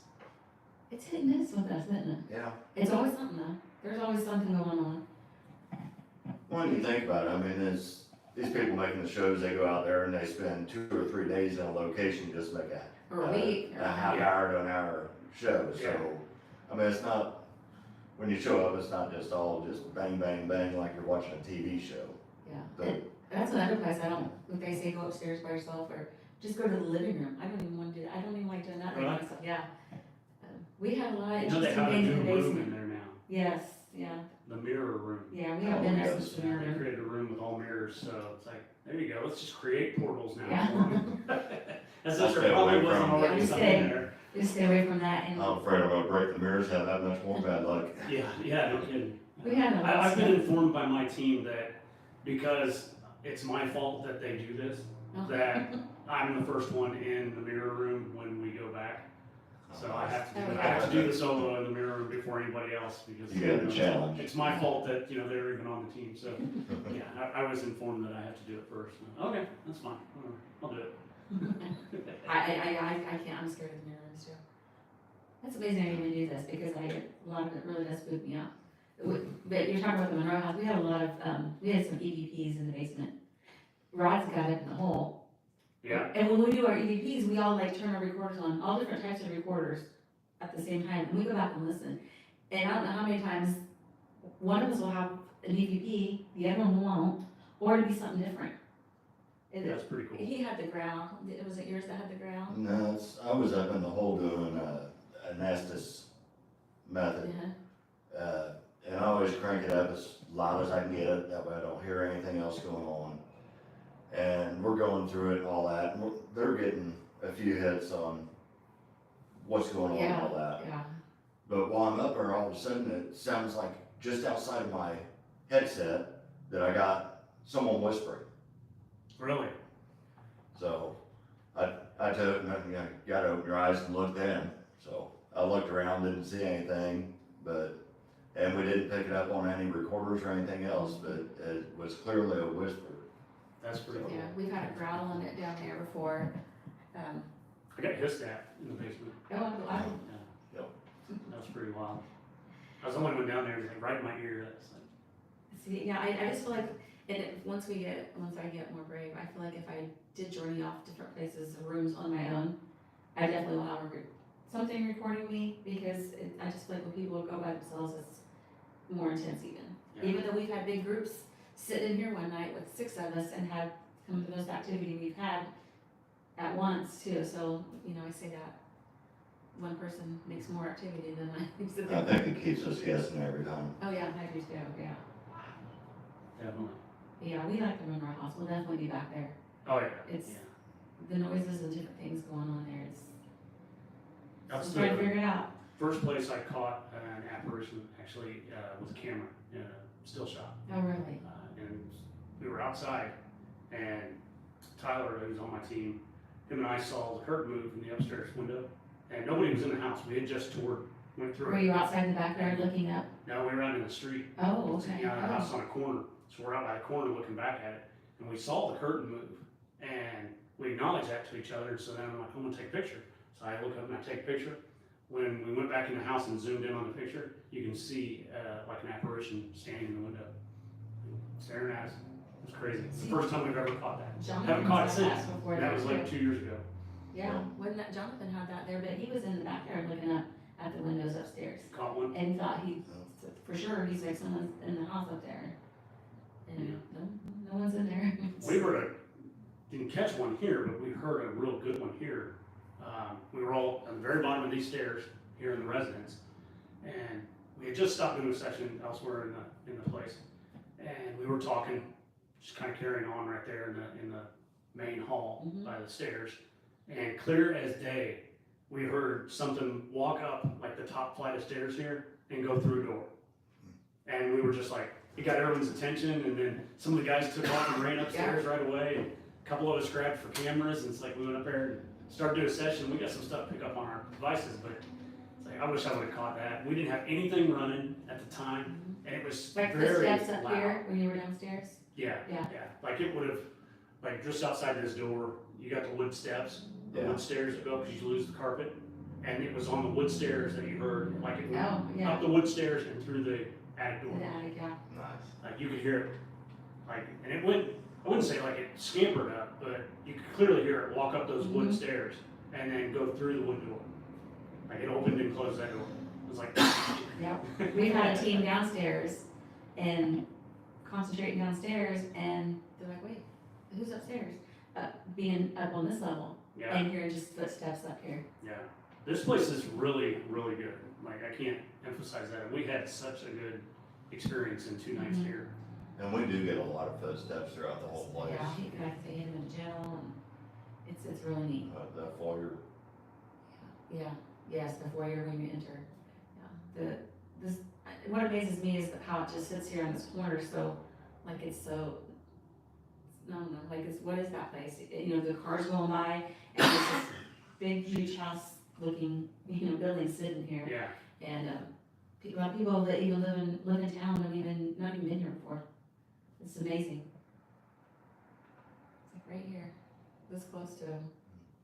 It's hit and miss with us, isn't it? Yeah. It's always something though. There's always something going on. When you think about it, I mean, these people making the shows, they go out there and they spend 2 or 3 days in a location just to make Or a week. a half hour to an hour show. Yeah. So, I mean, it's not, when you show up, it's not just all just bang, bang, bang like you're watching a TV show. Yeah. But- And that's another place I don't, if they say go upstairs by yourself or just go to the living room. I don't even want to do that. I don't even like doing that by Really? myself. Yeah. We have a lot of You know they interesting have a things new in the room in basement. there now, Yes, yeah. the mirror room. Yeah, we have been there yes. since the They mirror. created a room with all mirrors, so it's like, there you go, let's just create portals now. Yeah. for 'em. As if Stay there probably away wasn't from- already Yeah, something stay. there. Just stay away from that and I'm afraid I'm gonna break the mirrors, have that much more bad luck. Yeah, no kidding. we had a lot of I've been stuff. informed by my team that because it's my fault that they do this, Oh. that I'm the first one in the mirror room when we go back. So I have to, Oh, I yeah. have to do the solo in the mirror room before anybody else because. You got the challenge. It's my fault that, they're even on the team, so, yeah, I was informed that I have to do it first. Okay, that's fine, I'll do it. I can't, I'm scared of the mirror rooms too. That's amazing I even do this because a lot of it really does spook me out. But you're talking about the Monroe House, we had a lot of, we had some EVPs in the basement. Rods got up in the hole Yeah, And when we do our EVPs, we all like turn our recorders on, all different types of recorders at the same time, and we go back and listen. And I don't know how many times, one of us will have an EVP, the other one won't, or it'll be something different. that's pretty cool. He had the growl, was it yours that had the growl? No, I was up in the hole doing a Nastus method. Yeah. And I always crank it up as loud as I can get it, that way I don't hear anything else going on. And we're going through it and all that, and they're getting a few hits on what's going on and all that. Yeah. But while I'm up there, all of a sudden, it sounds like just outside of my headset that I got someone whispering. Really? So I took, and you gotta open your eyes and look then. So I looked around, didn't see anything, and we didn't pick it up on any recorders or anything else, but it was clearly a whisper. That's pretty cool. Yeah, we've had a growl on it down there before. I got hissed at in the basement. Oh, I don't, Yeah. That was pretty wild. I was the only one down there, like right in my ear. That's like, see, yeah, I just feel like, once I get more brave, I feel like if I did journey off different places, rooms on my own, I definitely will have something recording me, because I just feel like when people go by themselves, it's more intense even. yeah. Even though we've had big groups sit in here one night with 6 of us and have some of the most activity we've had at once too, so, I say that one person makes more activity than I. I think it keeps us guessing every time. Oh, yeah, I do too, yeah. Definitely. Yeah, we like the room house, we'll definitely be back there. Oh, yeah. It's, Yeah. the noises and different things going on there, That's I'm trying to the figure it out. first place I caught an apparition, actually, with a camera in a still shot. Oh, really? And we were outside, and Tyler, who's on my team, him and I saw the curtain move in the upstairs window, and nobody was in the house. We had just went through Were it. you outside the backyard looking up? No, we were out in the street. Oh, okay. Yeah, the Oh. house on a corner. So we're out by the corner looking back at it, and we saw the curtain move, and we acknowledged that to each other. So then I'm like, I'm gonna take a picture. So I look up and I take a picture. When we went back in the house and zoomed in on the picture, you can see like an apparition standing in the window, staring at us. It was crazy. It's the first time we've ever caught that. Jonathan Haven't caught it saw since. that before. That was there, like too. 2 years ago. Yeah, wasn't that, Jonathan had that there, but he was in the backyard looking up at the windows upstairs. Caught one. And thought for sure, he's like, someone's in the house up there. And no one's in there. We didn't catch one here, but we heard a real good one here. We were all at the very bottom of these stairs here in the residence, and we had just stopped doing a session elsewhere in the place, and we were talking, just kind of carrying on right there in the main hall by the stairs, and clear as day, we heard something walk up like the top flight of stairs here and go through a door, and we were just like, it got everyone's attention, and then some of the guys took off and ran upstairs right away, and a couple of us grabbed for cameras, and it's like we went up there and started doing a session. We got some stuff to pick up on our devices, but it's like, I wish I would have caught that. We didn't have anything running at the time, and it was Like the very steps up loud. here when you were downstairs? Yeah, Yeah. like it would have, like just outside this door, you got the wood steps, the Yeah. wood stairs that go because you lose the carpet, and it was on the wood stairs that you heard, like it went Oh, yeah. up the wood stairs and through the attic door. The attic, yeah. Nice. Like you could hear it, like, and it went, I wouldn't say like it scampered up, but you could clearly hear it walk up those wood stairs and then go through the wood door. Like it opened and closed that door. It was like, Yeah. We've had a team downstairs and concentrating downstairs, and they're like, wait, who's upstairs? Being up on this level yeah, and hearing just footsteps up here. yeah. This place is really, really good. Like I can't emphasize that. We had such a good experience in 2 nights here. And we do get a lot of footsteps throughout the whole place. Yeah, he could actually hit him in jail, and it's really neat. That foyer, Yeah, yes, the foyer when you enter. Yeah, what amazes me is how it just sits here in this corner, so, like, it's so, no, like, what is that place? The cars going by, and there's this big, huge house looking, building sitting here. Yeah, And, a lot of people that even live in town not even been here before. It's amazing. It's like right here, this close to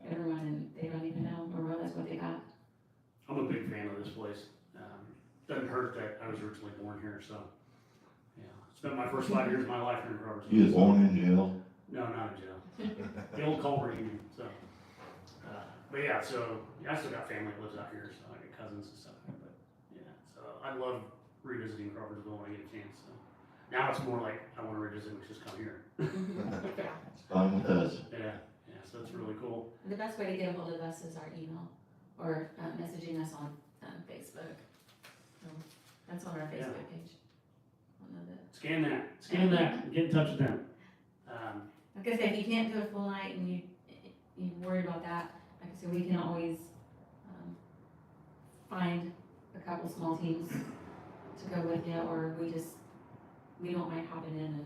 everyone, and they don't even know or realize what they got. I'm a big fan of this place. Doesn't hurt that I was originally born here, so, yeah. Spent my first 5 years of my life here in Crawfordsville. you was born in jail? No, not in jail. The old Culver Union, so. But yeah, so I still got family that lives out here, so I got cousins and stuff. But yeah, so I love revisiting Crawfordsville when I get a chance. So now it's more like I want to revisit, and just come here. Yeah. It's fun with us. Yeah, so that's really cool. The best way to get a hold of us is our email or messaging us on Facebook. So that's on our Facebook page. One of the, Scan that, and get in touch with them. like I said, if you can't do a full night and you're worried about that, like I said, we can always find a couple small teams to go with you, or we don't mind hopping in and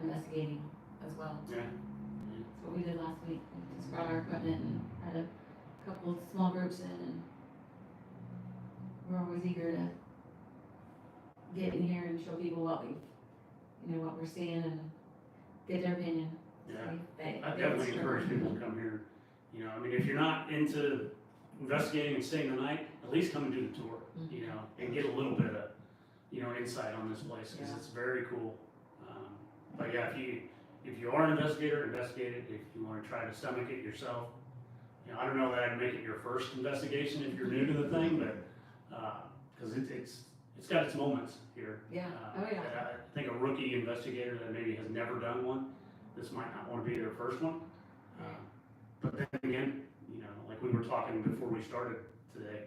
investigating as well. Yeah. That's what we did last week. We just brought our equipment and had a couple of small groups in, and we're always eager to get in here and show people what what we're seeing and get their opinion. Yeah. I definitely encourage people to come here. I mean, if you're not into investigating and staying the night, at least come and do the tour, and get a little bit of, insight on this place, because it's very cool. But yeah, if you are an investigator, investigate it. If you want to try to stomach it yourself, I don't know that I'd make it your first investigation if you're new to the thing, but, because it's got its moments here. Yeah, oh yeah. I think a rookie investigator that maybe has never done one, this might not want to be their first one. But then again, like we were talking before we started today,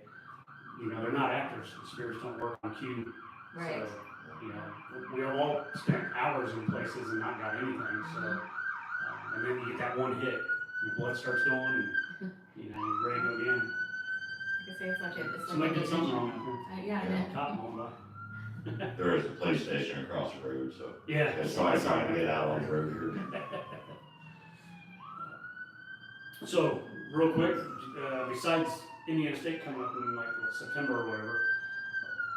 they're not actors. The spirits don't work on cue. Right. So, we have all spent hours in places and not got anything. So, and then you get that one hit, your blood starts going, and you're ready to go again. Like I say, it's like Somebody did something wrong. yeah, I know. Cotton on by. There is a police station across the road, so Yeah. it's probably trying to get out on the road here. So, real quick, besides Indiana State coming up in September or whatever,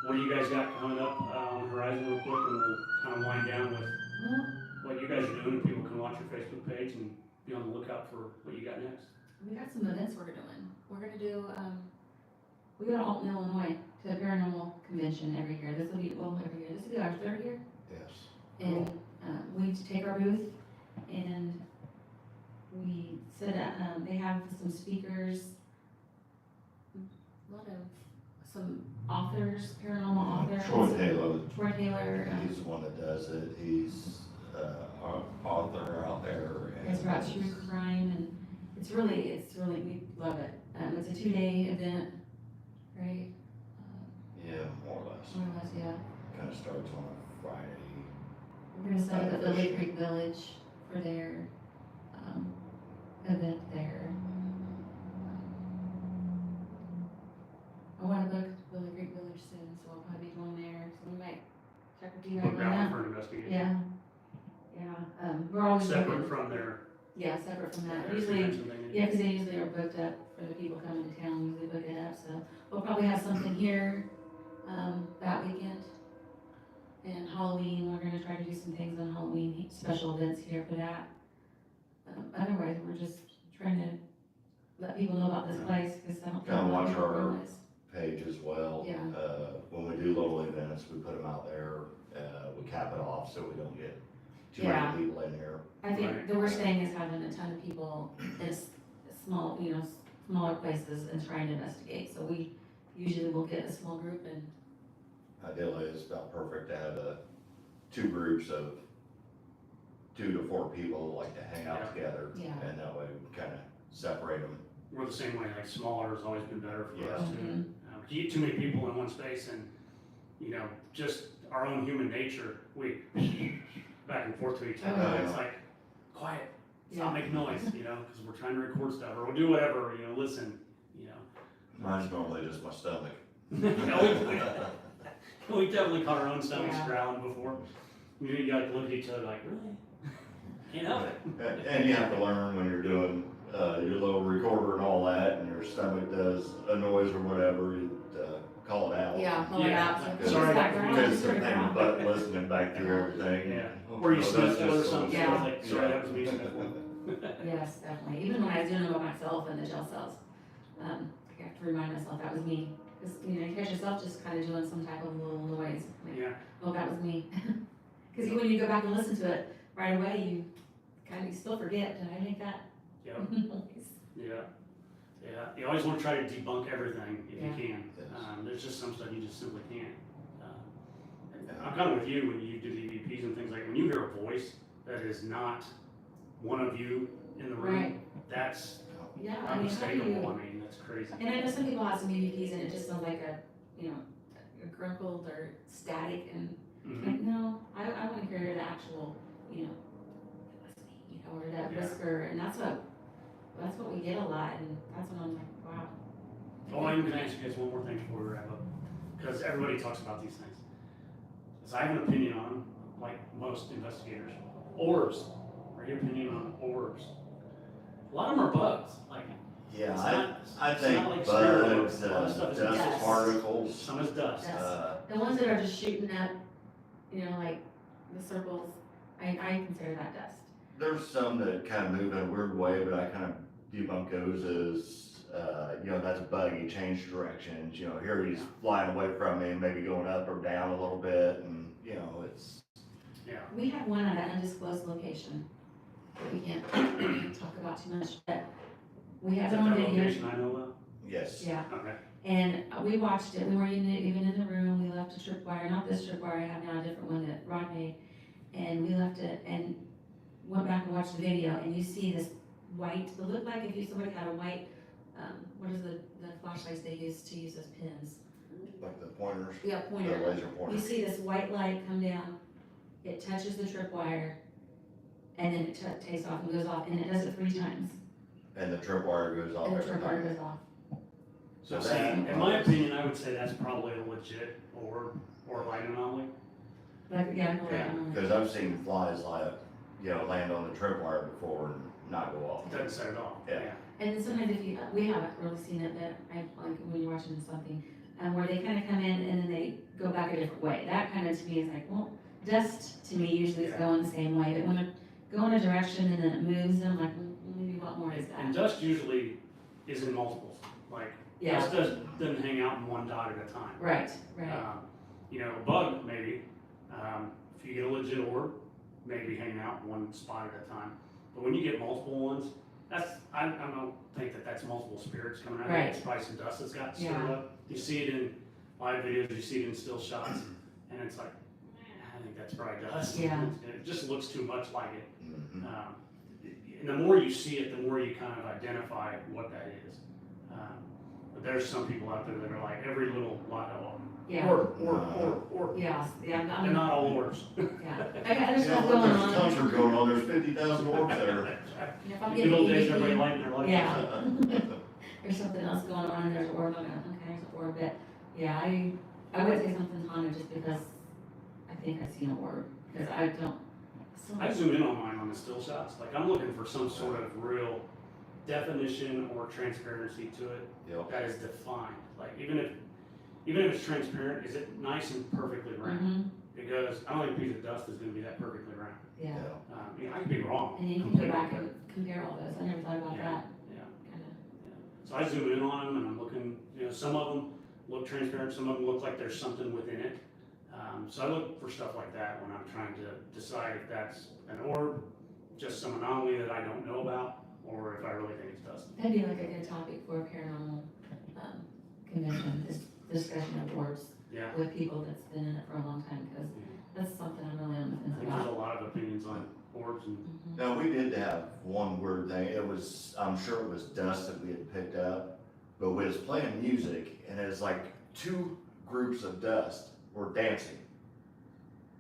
what do you guys got coming up on the horizon real quick, and we'll kind of wind down with Well, what you guys are doing. People can watch your Facebook page and be on the lookout for what you got next. we got some events we're doing. We're gonna do, we go to Alton, Illinois, to a paranormal convention every year. This will be, every year. This will be our third year. Yes. And we take our booth and we set up, they have some speakers, a lot of, some authors, paranormal authors. Troy Taylor. He's the one that does it. He's our author out there. It's about true crime, and it's really, we love it. It's a 2-day event, right? Yeah, more or less. More or less, yeah. Kind of starts on a Friday. We're gonna set up at the Lake Creek Village for their, event there. I wanna book the Lake Creek Village soon, so I'll probably be going there, so we might check with you right Put that now. one for an investigation. Yeah, we're always Separate looking, from their. separate from that. their Usually, convention thing. yeah, because they usually are booked up for the people coming to town, usually book it up, so we'll probably have something here, that weekend. And Halloween, we're gonna try to do some things on Halloween, special events here for that. Otherwise, we're just trying to let people know about this place, because I don't think a Kinda lot of watch people our- realize. Page as well. Yeah. When we do little events, we put them out there, we cap it off so we don't get too Yeah. many people in here. I think the worst thing is having a ton of people in small, smaller places and trying to investigate, so we usually will get a small group and, Ideally, it's about perfect to have two groups of 2 to 4 people like to hang out together. Yeah. And that way we kind of separate them. We're the same way, like smaller has always been better for us Yeah. too. You get too many people in one space and, just our own human nature, we back and forth to each other. Oh, yeah. It's like, quiet, Yeah. stop making noise, because we're trying to record stuff, or we'll do whatever, listen, Mine's normally just my stomach. We definitely caught our own stomachs Yeah. growling before. You gotta look at each other like, really? Can't help it. And you have to learn when you're doing your little recorder and all that, and your stomach does a noise or whatever, you call it out. pull it Yeah. out. So Sorry, it's background, Because just turn it something off. but listening back through everything. Yeah. Oh, Or you no, that's sniffle or just something, Yeah. it's like, sorry, that was me sniffling. Yes, definitely. Even when I was doing them by myself in the jail cells, I have to remind myself that was me. Because, you catch yourself just kind of doing some type of little noise. Like, Yeah, oh, that was me. Because when you go back and listen to it, right away, you kind of, you still forget, did I make that? Yep. noise? Yeah. You always want to try to debunk everything if you can. Yes. There's just some stuff you just simply can't. I'm kind of with you when you do the EVPs and things like, when you hear a voice that is not one of you in the room, Right. that's Yeah, I mean, how do you? unmistakable. I mean, that's crazy. And I know some people have some EVPs and it just sounds like a gurgled or static, and Mhm. like, no, I want to hear the actual, or that Yeah. whisper, and that's what we get a lot, and that's when I'm like, wow. Oh, I'm gonna ask you guys one more thing before we wrap up, because everybody talks about these things. So I have an opinion on them, like most investigators. Orbs. What are your opinion on orbs? A lot of them are bugs. Like, Yeah, it's I not, think it's not like spirit bugs, orbs. A lot of stuff is dust dust. particles, Some is dust. Dust. The ones that are just shooting up, like the circles, I consider that dust. there's some that kind of move in a weird way, but I kind of debunk those as, that's a bug, he changed directions, here he's flying away from me, maybe going up or down a little bit, and, it's, Yeah. We have one at an undisclosed location that we can't talk about too much, but we Is have that it on the video. location I know of? yes. Yeah, Okay. and we watched it, we weren't even in the room, we left a tripwire, not this tripwire I have now, a different one that Rod made, and we left it and went back and watched the video, and you see this white, it looked like if somebody had a white, what is the flashlights they use as pins? Like the pointers, Yeah, the pointer. laser You pointers. see this white light come down, it touches the tripwire, and then it takes off and goes off, and it does it 3 times, And the tripwire goes off and the every tripwire time. goes off. So See, that, in my opinion, I would say that's probably a legit orb or light anomaly. Like, yeah, no, yeah, because I've seen flies land on the tripwire before and not go off. It doesn't set it off. Yeah. And then sometimes we haven't really seen it, but like when you're watching something, where they kind of come in and then they go back a different way. That kind of to me is like, well, dust to me usually is going the same way, but when it go in a direction and then it moves, I'm like, well, maybe what more is And that? dust usually is in multiples. Like, Yeah, dust doesn't hang out in one dot at a time. right. A bug maybe, if you get a legit orb, maybe hang out one spot at a time. But when you get multiple ones, I don't think that's multiple spirits coming out. Right. It's probably some dust that's got stirred Yeah. up. You see it in live videos, you see it in still shots, and it's like, I think that's probably dust. Yeah. It just looks too much like it. Mhm. And the more you see it, the more you kind of identify what that is. But there's some people out there that are like every little lot of Yeah. or. Yeah, They're not all orbs. yeah. I got other Yeah, stuff when going there's a on. concert going on, there's 50,000 orbs there. And if I'm Good getting old days, everybody EVP, lighting their lights. yeah. There's something else going on, and there's an orb, okay, there's an orb, but, yeah, I would say something's haunted just because I think I've seen an orb, because I don't. I zoom in on mine on the still shots. Like I'm looking for some sort of real definition or transparency to it Yep. that is defined. Like even if it's transparent, is it nice and perfectly round? Mhm, Because I don't think a piece of dust is going to be that perfectly round. yeah, I could be wrong. and you can go back and compare all those, I never thought about Yeah. that, Yeah. kinda. So I zoom in on them and I'm looking, some of them look transparent, some of them look like there's something within it. So I look for stuff like that when I'm trying to decide if that's an orb, just some anomaly that I don't know about, or if I really think it's dust. That'd be like a good topic for a paranormal, convention, is discussion of orbs Yeah, with people that's been in it for a long time, because that's something I'm really on the I fence think there's a about. lot of opinions on orbs and, Mhm. Now, we did have one weird thing, I'm sure it was dust that we had picked up, but we was playing music, and it was like 2 groups of dust were dancing,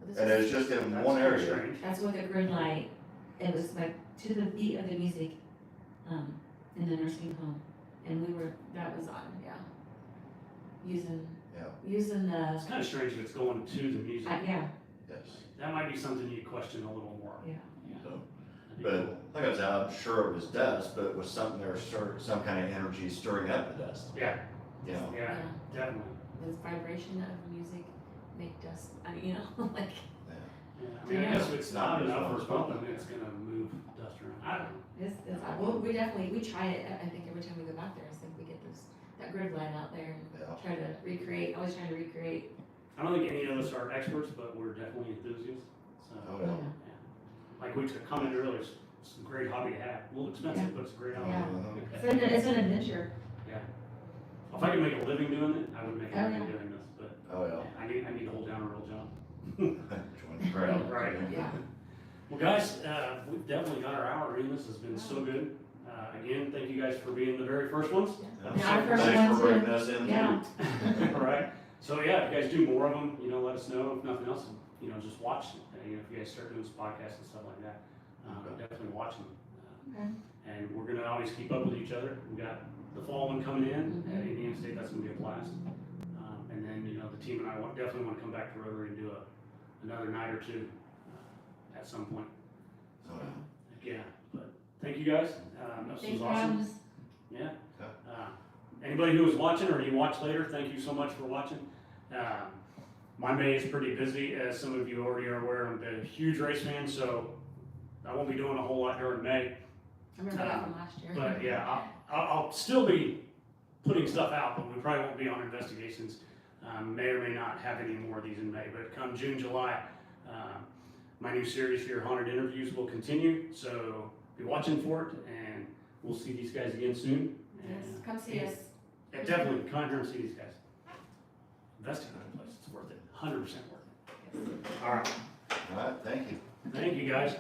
But this and is- it was just in that's one kinda area. strange. That's with a grid light, it was like to the beat of the music, in the nursing home, and that was on, yeah. Using the, It's kinda strange if it's going to the music. yeah, Yes. That might be something you question a little more. Yeah. So, That'd be but, cool. like I said, I'm sure it was dust, but it was something there, some kind of energy stirring up the dust, Yeah, you know? yeah, definitely. this vibration of music make dust, like, Yeah, I mean, I guess if it's Not not as enough long or as something, well. it's gonna move dust around. I don't know. well, we try it, I think every time we go back there, I think we get that grid light out there and Yeah. try to recreate, always trying to recreate. I don't think any of us are experts, but we're definitely enthusiasts. So, Oh, Oh, yeah. like we commented earlier, it's a great hobby to have. A little expensive, but it's a great hobby. Yeah. Uh-huh. It's an adventure. If I could make a living doing it, I would make a Oh, living yeah. doing this, but Oh, yeah. I need to hold down a real job. Join the crowd. Right. Yeah. Well, guys, we've definitely got our hour in. This has been so good. Again, thank you guys for being the very first ones. Yeah, our first Thanks one for too. bringing us in. Yeah. All right. So yeah, if you guys do more of them, let us know. If nothing else, just watch. If you guys start doing some podcasts and stuff like that, definitely watch them. Okay. And we're gonna always keep up with each other. We got the fall one coming in at Indiana State. That's gonna be a blast. And then the team and I definitely want to come back to Rotary and do another night or two at some point. So yeah, but thank you guys. This Thanks was for awesome. having us. Yeah. Anybody who was watching or you watch later, thank you so much for watching. My May is pretty busy, as some of you already are aware. I'm a huge race fan, so I won't be doing a whole lot during May. I remember that from last year. But yeah, I'll still be putting stuff out, but we probably won't be on investigations. May or may not have any more of these in May, but come June, July, my new series here, Haunted Interviews, will continue. So be watching for it, and we'll see these guys again soon. Yes, And, come see us. yeah, definitely, come here and see these guys. Investing in the place, it's worth it, 100% worth it. All right, All right, thank you. thank you guys.